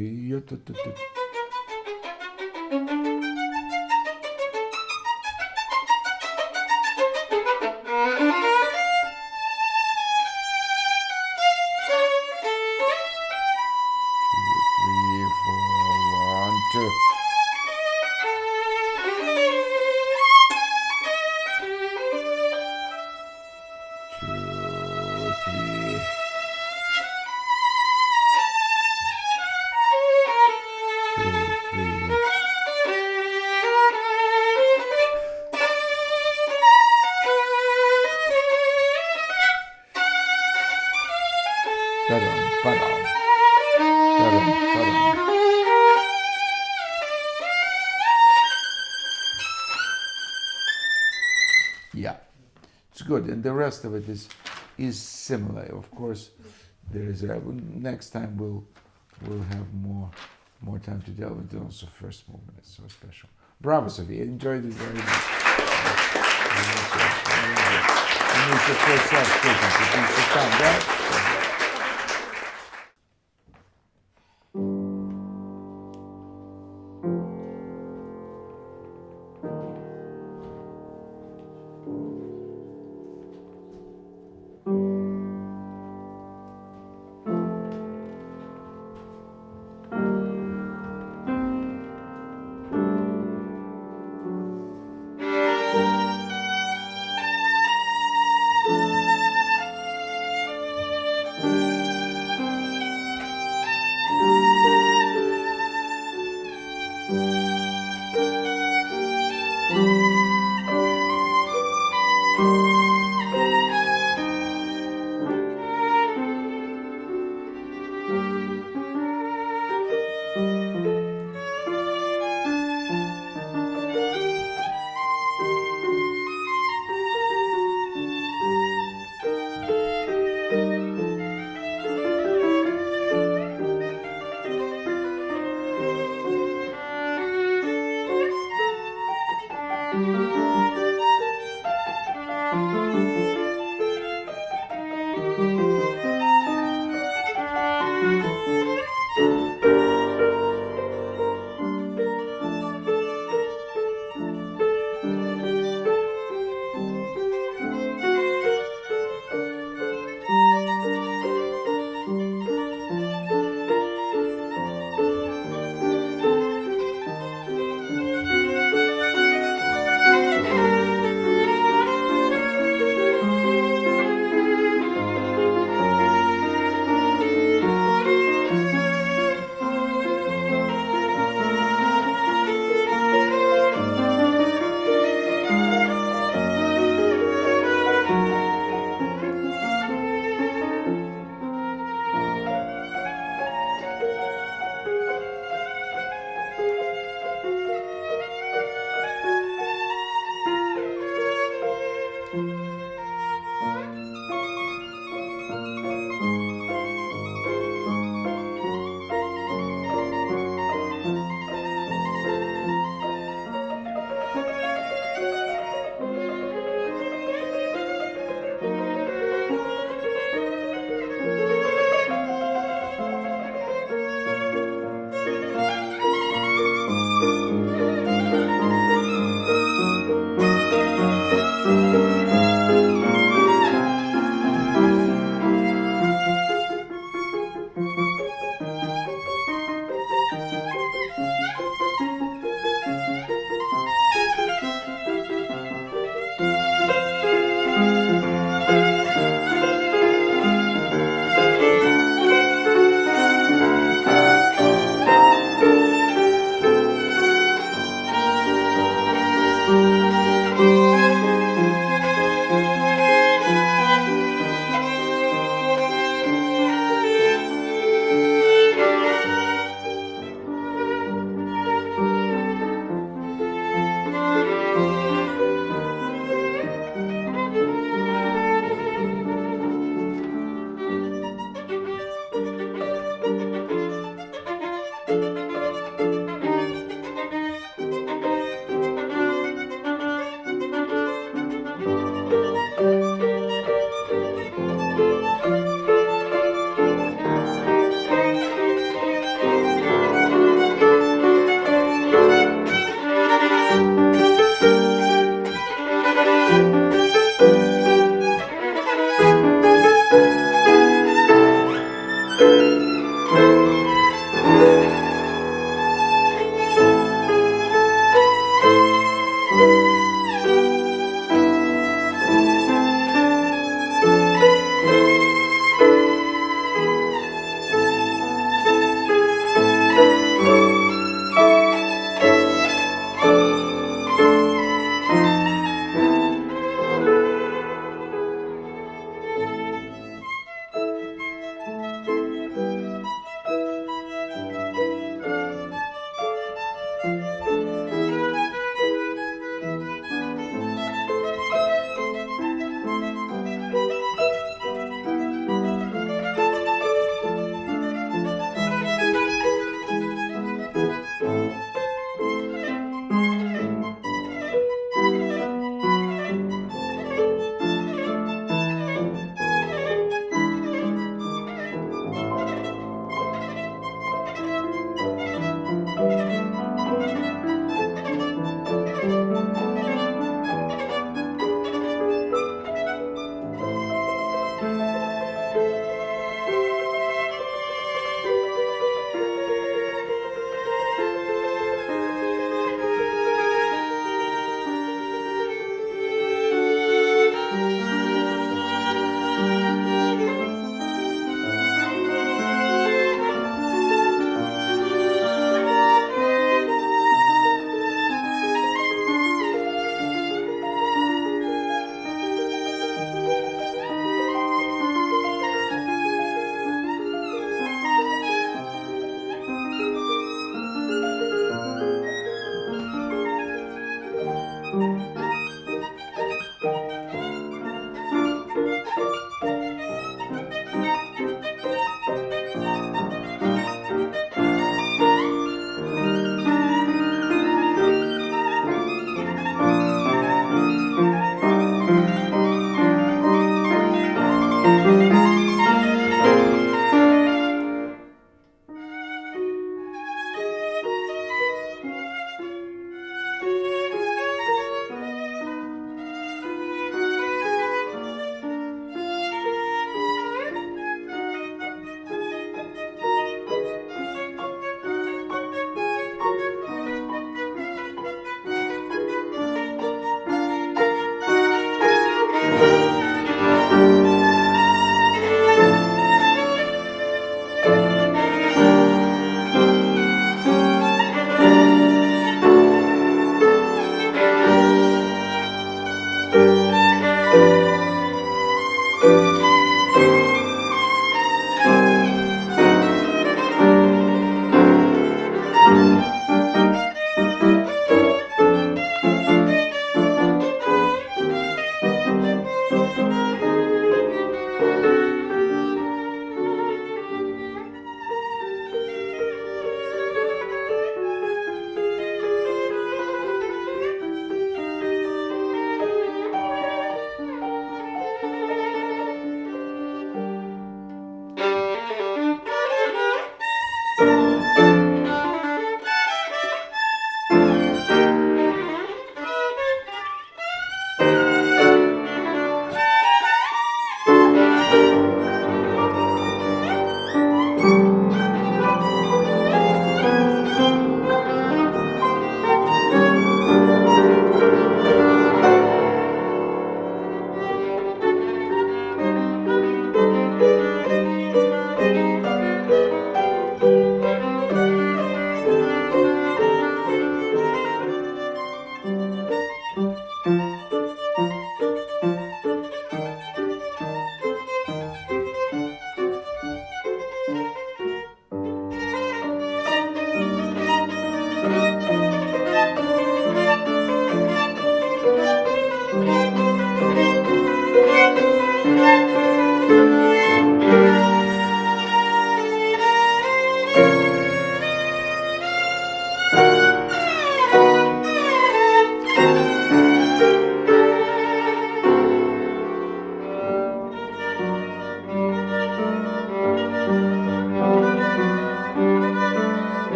Yeah, it's good, and the rest of it is similar. Of course, there is next time we'll have more time to delve into also first movement. It's so special. Bravo, Sophie. Enjoyed it very much. And it's the first time,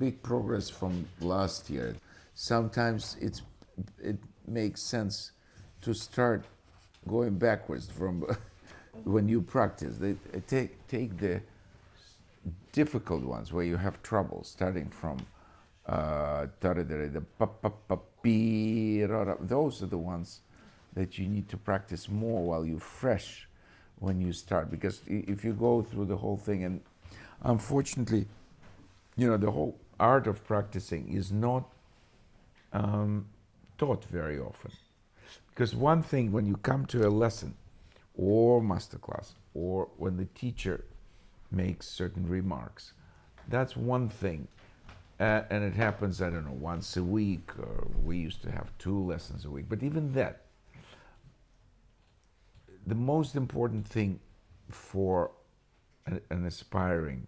big progress from last year. Sometimes it makes sense to start going backwards from when you practice. They take the difficult ones where you have trouble, starting from the pa pa pa pi ra ra. Those are the ones that you need to practice more while you're fresh when you start. Because if you go through the whole thing, and unfortunately, the whole art of practicing is not taught very often. Because one thing, when you come to a lesson or masterclass, or when the teacher makes certain remarks, that's one thing. And it happens, I don't know, once a week, or we used to have 2 lessons a week. But even that, the most important thing for an aspiring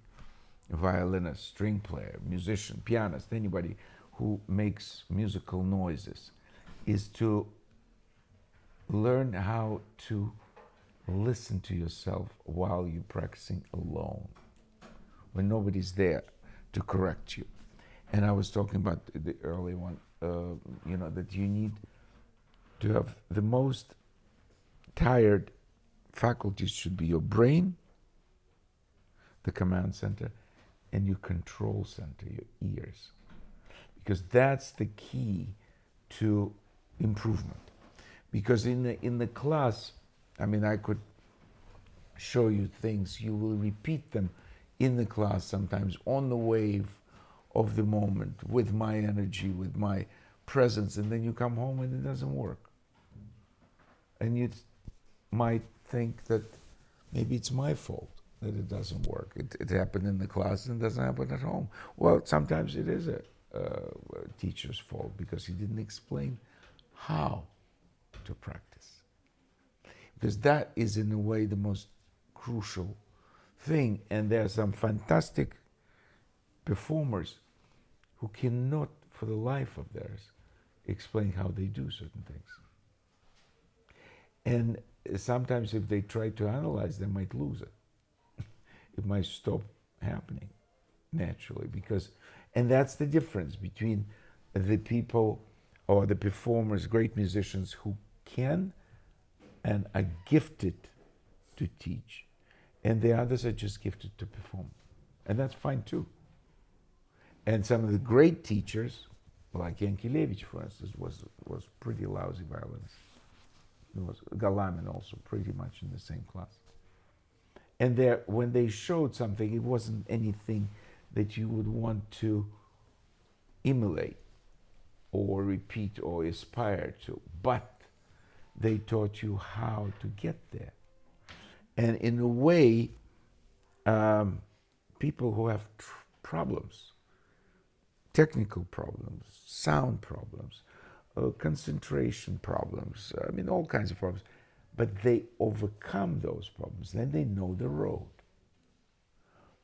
violinist, string player, musician, pianist, anybody who makes musical noises, is to learn how to listen to yourself while you're practicing alone, when nobody's there to correct you. And I was talking about the early one, that you need to have the most tired faculties should be your brain, the command center, and your control center, your ears. Because that's the key to improvement. Because in the class, I could show you things, you will repeat them in the class sometimes on the wave of the moment, with my energy, with my presence, and then you come home and it doesn't work. And you might think that maybe it's my fault that it doesn't work. It happened in the class and doesn't happen at home. Well, sometimes it is a teacher's fault because he didn't explain how to practice. Because that is, in a way, the most crucial thing. And there are some fantastic performers who cannot, for the life of theirs, explain how they do certain things. And sometimes if they try to analyze, they might lose it. It might stop happening naturally, and that's the difference between the people or the performers, great musicians who can and are gifted to teach, and the others are just gifted to perform. And that's fine too. And some of the great teachers, like Yankelevich, for instance, was pretty lousy violinist. It was Galamin also, pretty much in the same class. And when they showed something, it wasn't anything that you would want to emulate or repeat or aspire to, but they taught you how to get there. And in a way, people who have problems, technical problems, sound problems, concentration problems, all kinds of problems, but they overcome those problems. Then they know the road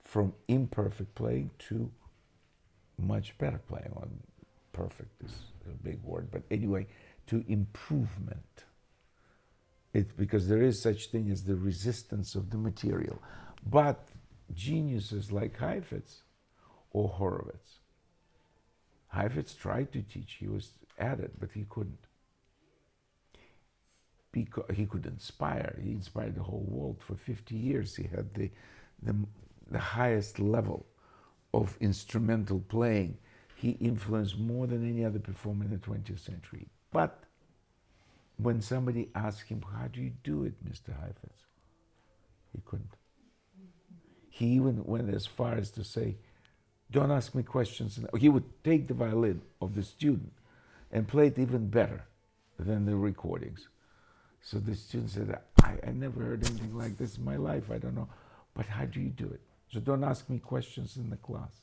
from imperfect playing to much better playing. Well, perfect is a big word, but anyway, to improvement. It's because there is such thing as the resistance of the material. But geniuses like Heifetz or Horowitz. Heifetz tried to teach, he was at it, but he couldn't. Because he could inspire. He inspired the whole world for 50 years. He had the highest level of instrumental playing. He influenced more than any other performer in the 20th century. But when somebody asked him, how do you do it, Mr. Heifetz? He couldn't. He even went as far as to say, don't ask me questions. He would take the violin of the student and play it even better than the recordings. So the student said, I never heard anything like this in my life. I don't know. But how do you do it? So don't ask me questions in the class.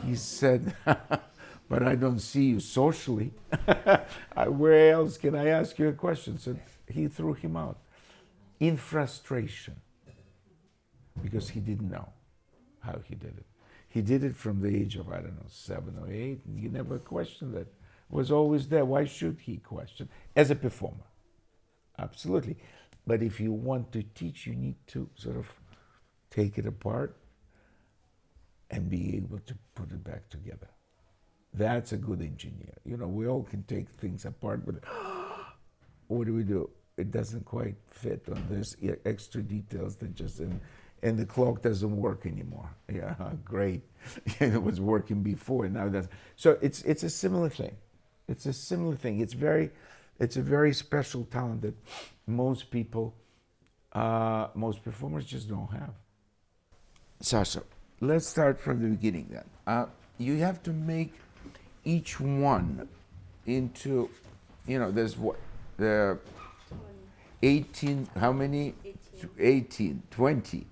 He said, but I don't see you socially. Where else can I ask you a question? So he threw him out in frustration because he didn't know how he did it. He did it from the age of, 7 or 8, and he never questioned it. Was always there. Why should he question? As a performer, absolutely. But if you want to teach, you need to sort of take it apart and be able to put it back together. That's a good engineer. You know, we all can take things apart, but what do? It doesn't quite fit on this extra details that just and the clock doesn't work anymore. Yeah, great. It was working before, now it doesn't. So it's a similar thing. It's a similar thing. It's a very special talent that most people, most performers just don't have. Sasha, let's start from the beginning then. You have to make each one into, you know, there's what the 18, how many? 18, 20.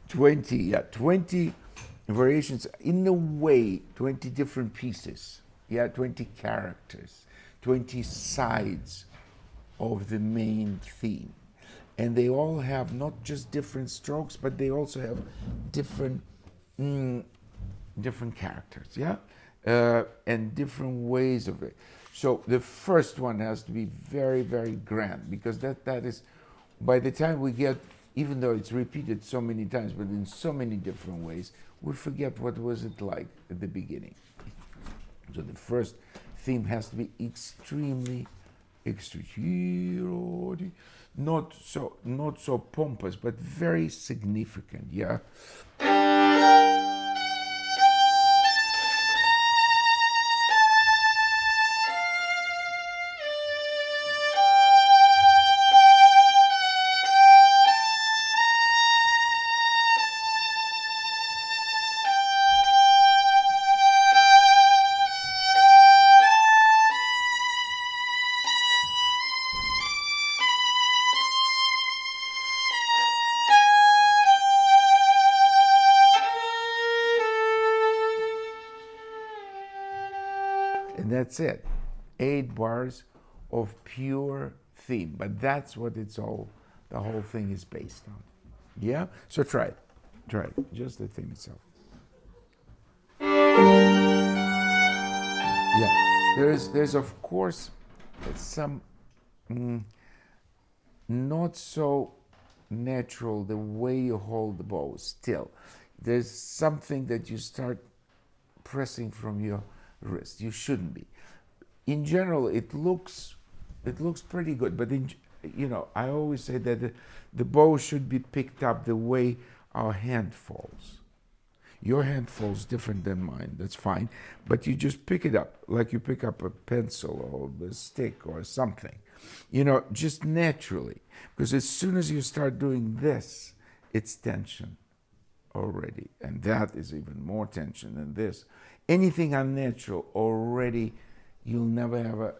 20, yeah, 20 variations. In a way, 20 different pieces. Yeah, 20 characters, 20 sides of the main theme. And they all have not just different strokes, but they also have different different characters, yeah? And different ways of it. So the first one has to be very, very grand, because that is, by the time we get, even though it's repeated so many times, but in so many different ways, we forget what was it like at the beginning. So the first theme has to be extremely, not so pompous, but very significant, yeah? And that's it. 8 bars of pure theme. But that's what it's all, the whole thing is based on. Yeah? So try it. Try it. Just the theme itself. Yeah. There's of course some not so natural the way you hold the bow still. There's something that you start pressing from your wrist. You shouldn't be. In general, it looks pretty good, but I always say that the bow should be picked up the way our hand falls. Your hand falls different than mine, that's fine, but you just pick it up like you pick up a pencil or a stick or something, just naturally, because as soon as you start doing this, it's tension already, and that is even more tension than this. Anything unnatural already, you'll never have a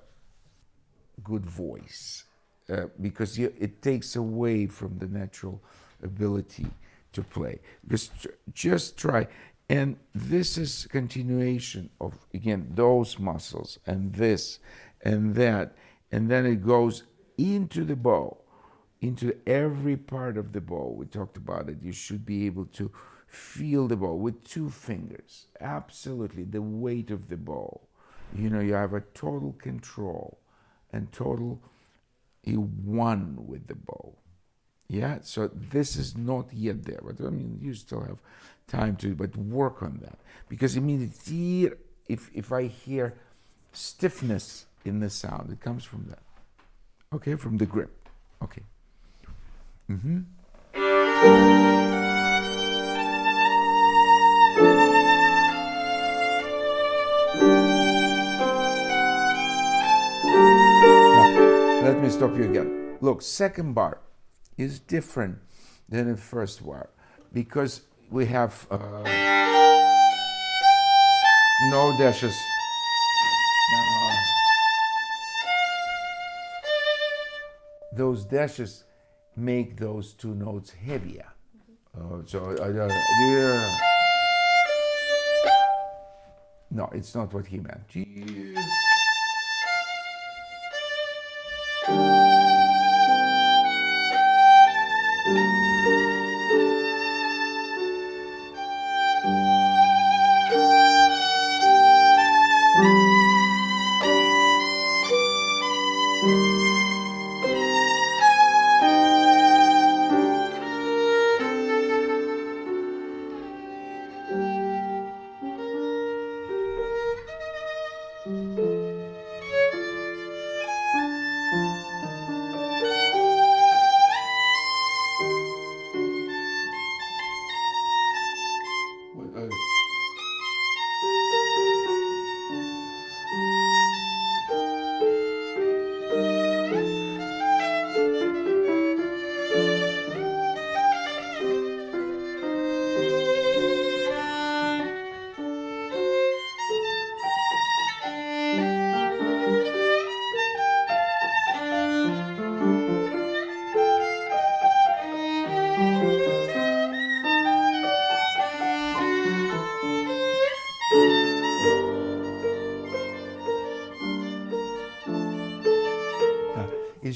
good voice, because it takes away from the natural ability to play. Just try, and this is continuation of, again, those muscles and this and that, and then it goes into the bow, into every part of the bow. We talked about it. You should be able to feel the bow with 2 fingers. Absolutely, the weight of the bow. You have a total control and total one with the bow. Yeah, so this is not yet there, but you still have time to, but work on that. Because immediately, if I hear stiffness in the sound, it comes from that. Okay, from the grip. Okay. Mm-hmm. Now, let me stop you again. Look, second bar is different than the first bar because we have no dashes. Those dashes make those 2 notes heavier. Yeah. No, it's not what he meant.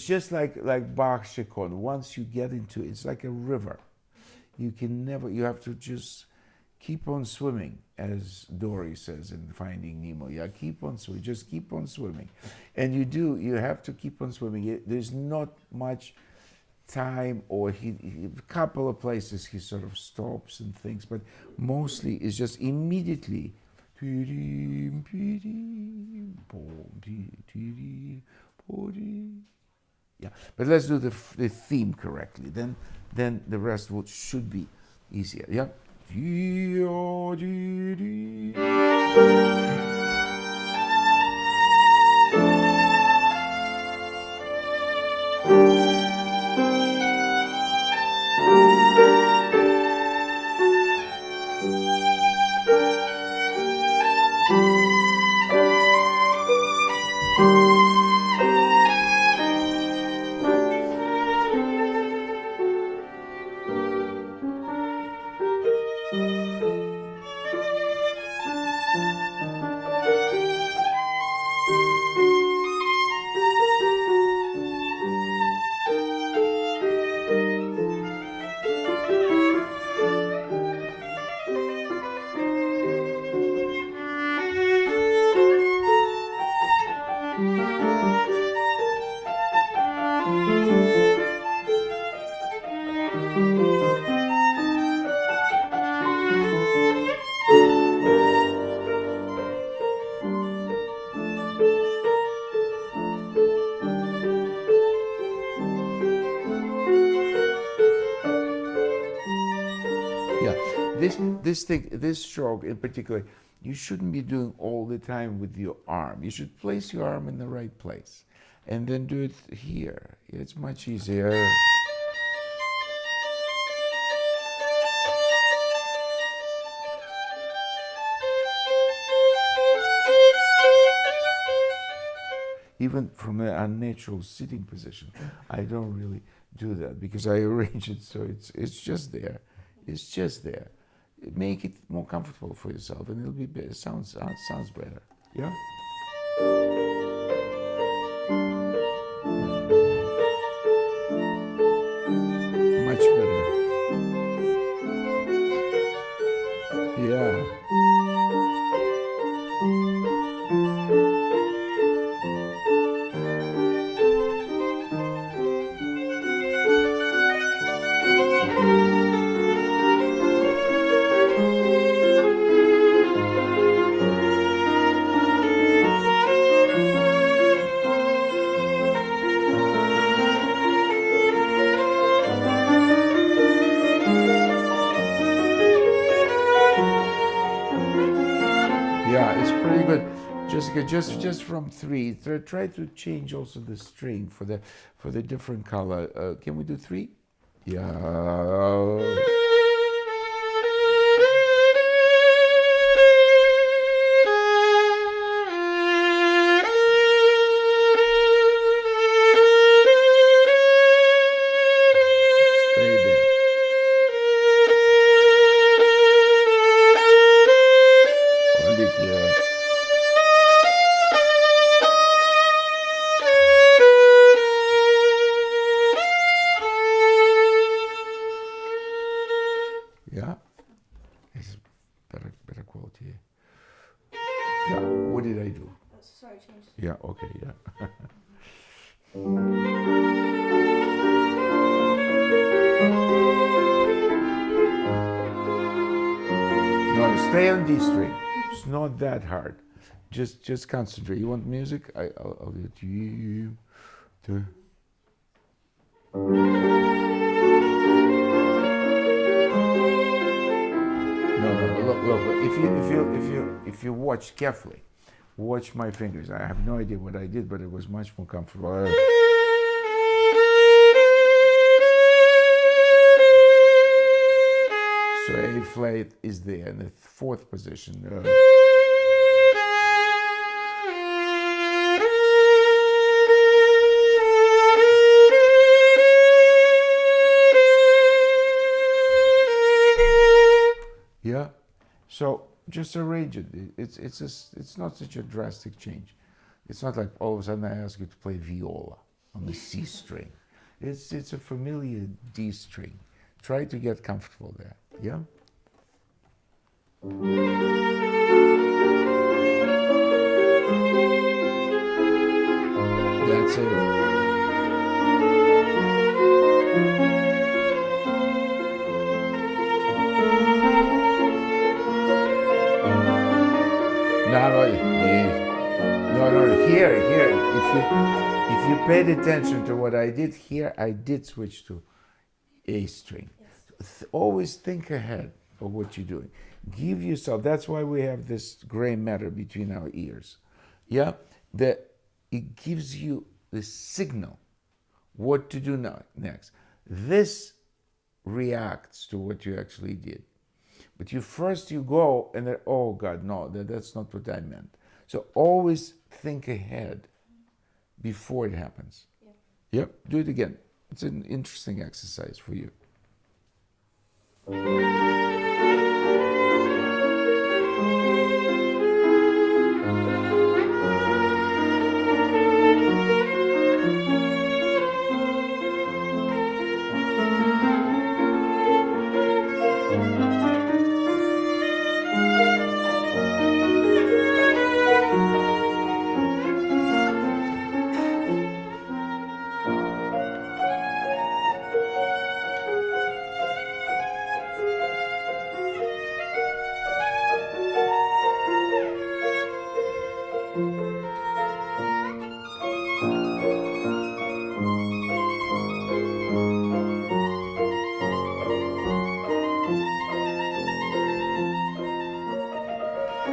just like Bach's Chaconne. Once you get into it, it's like a river. You can never. You have to just keep on swimming, as Dory says in Finding Nemo. Yeah, keep on swimming. Just keep on swimming, and you do. You have to keep on swimming. There's not much time, or a couple of places he sort of stops and things, but mostly it's just immediately. Yeah, but let's do the theme correctly. Then the rest should be easier. Yeah. This stroke in particular, you shouldn't be doing all the time with your arm. You should place your arm in the right place, and then do it here. It's much easier. Even from an unnatural sitting position, I don't really do that because I arrange it so it's just there. It's just there. Make it more comfortable for yourself, and it'll be better. Sounds better. Yeah. Much better. Yeah. Jessica, just from 3, try to change also the string for the different color. Can we do 3? Yeah. Yeah, okay, yeah. No, stay on D string. It's not that hard. Just concentrate. You want music? I'll do it to you. No. Look. If you watch carefully. Watch my fingers. I have no idea what I did, but it was much more comfortable. So A flat is there in the 4th position. Yeah. So just arrange it. It's not such a drastic change. It's not like all of a sudden I ask you to play viola. on the C string. It's a familiar D string. Try to get comfortable there. Yeah? That's it. No, here. If you paid attention to what I did here, I did switch to A string. Yes. Always think ahead of what you're doing. Give yourself, that's why we have this gray matter between our ears. Yeah? That it gives you the signal what to do next. This reacts to what you actually did. But you go and then, oh God, no, that's not what I meant. So always think ahead before it happens. Yep, do it again. It's an interesting exercise for you.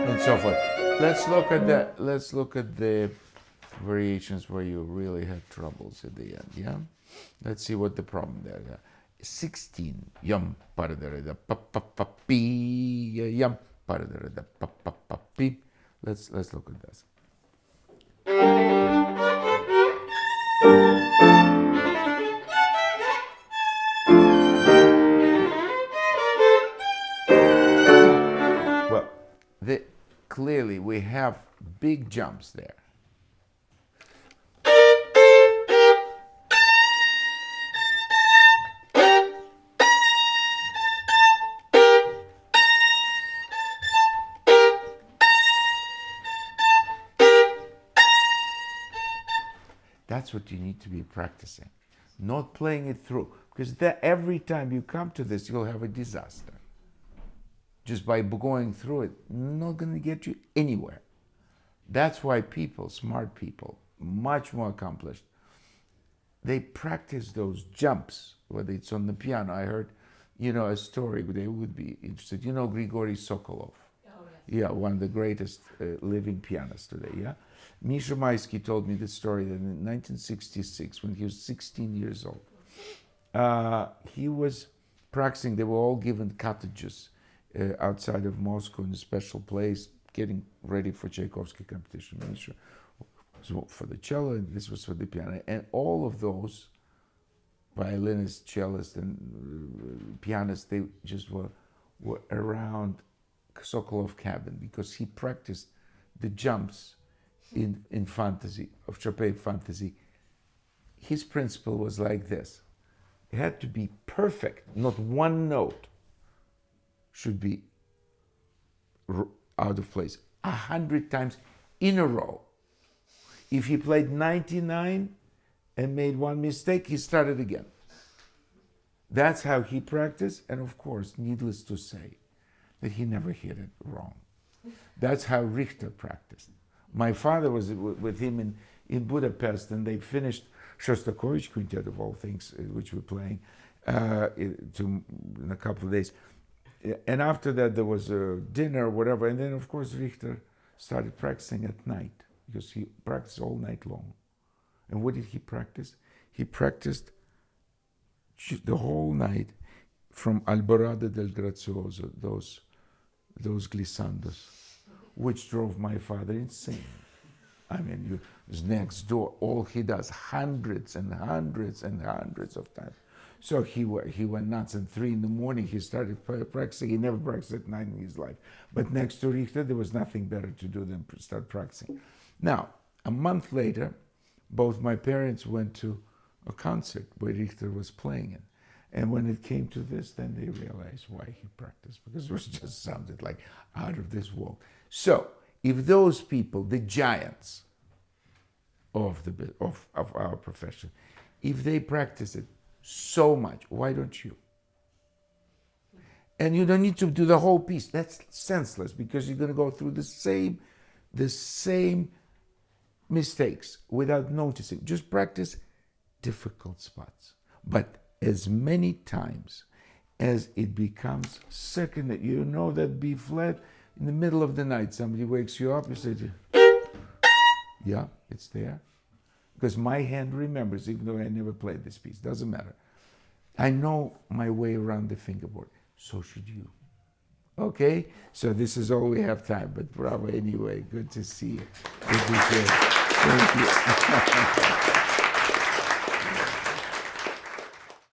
And so forth. Let's look at the variations where you really had troubles at the end. Yeah, let's see what the problem there. 16 yum paradara pa pa pa pi yum paradara pa pa pa pi. Let's look at this. Well, clearly we have big jumps there. That's what you need to be practicing, not playing it through. Because every time you come to this, you'll have a disaster. Just by going through it, not going to get you anywhere. That's why smart people, much more accomplished, they practice those jumps, whether it's on the piano. I heard, a story, they would be interested. Grigory Sokolov. Oh, yes. Yeah, one of the greatest living pianists today, yeah? Misha Maisky told me the story that in 1966, when he was 16 years old, he was practicing. They were all given cottages outside of Moscow in a special place, getting ready for Tchaikovsky competition. Misha was for the cello, and this was for the piano. And all of those violinists, cellists, and pianists, they just were around Sokolov cabin because he practiced the jumps in fantasy, of Chopin fantasy. His principle was like this. It had to be perfect. Not one note should be out of place. 100 times in a row. If he played 99 and made one mistake, he started again. That's how he practiced, and of course, needless to say, that he never hit it wrong. That's how Richter practiced. My father was with him in Budapest, and they finished Shostakovich Quintet, of all things, which we're playing in a couple of days. And after that, there was a dinner or whatever, and then, of course, Richter started practicing at night, because he practiced all night long. And what did he practice? He practiced the whole night from Alborada del Grazioso, those glissandos, which drove my father insane. I mean, he was next door. All he does, hundreds and hundreds and hundreds of times. So he went nuts. And 3 a.m, he started practicing. He never practiced at night in his life. But next to Richter, there was nothing better to do than start practicing. Now, a month later, both my parents went to a concert where Richter was playing it. And when it came to this, then they realized why he practiced, because it was just sounded like out of this world. So, if those people, the giants of our profession, if they practice it so much, why don't you? And you don't need to do the whole piece. That's senseless, because you're going to go through the same mistakes without noticing. Just practice difficult spots. But as many times as it becomes certain that you know that B flat, in the middle of the night, somebody wakes you up, you say, yeah, it's there. Because my hand remembers, even though I never played this piece, doesn't matter. I know my way around the fingerboard. So should you. Okay? So this is all we have time, but bravo anyway. Good to see you. Good to see you. Thank you.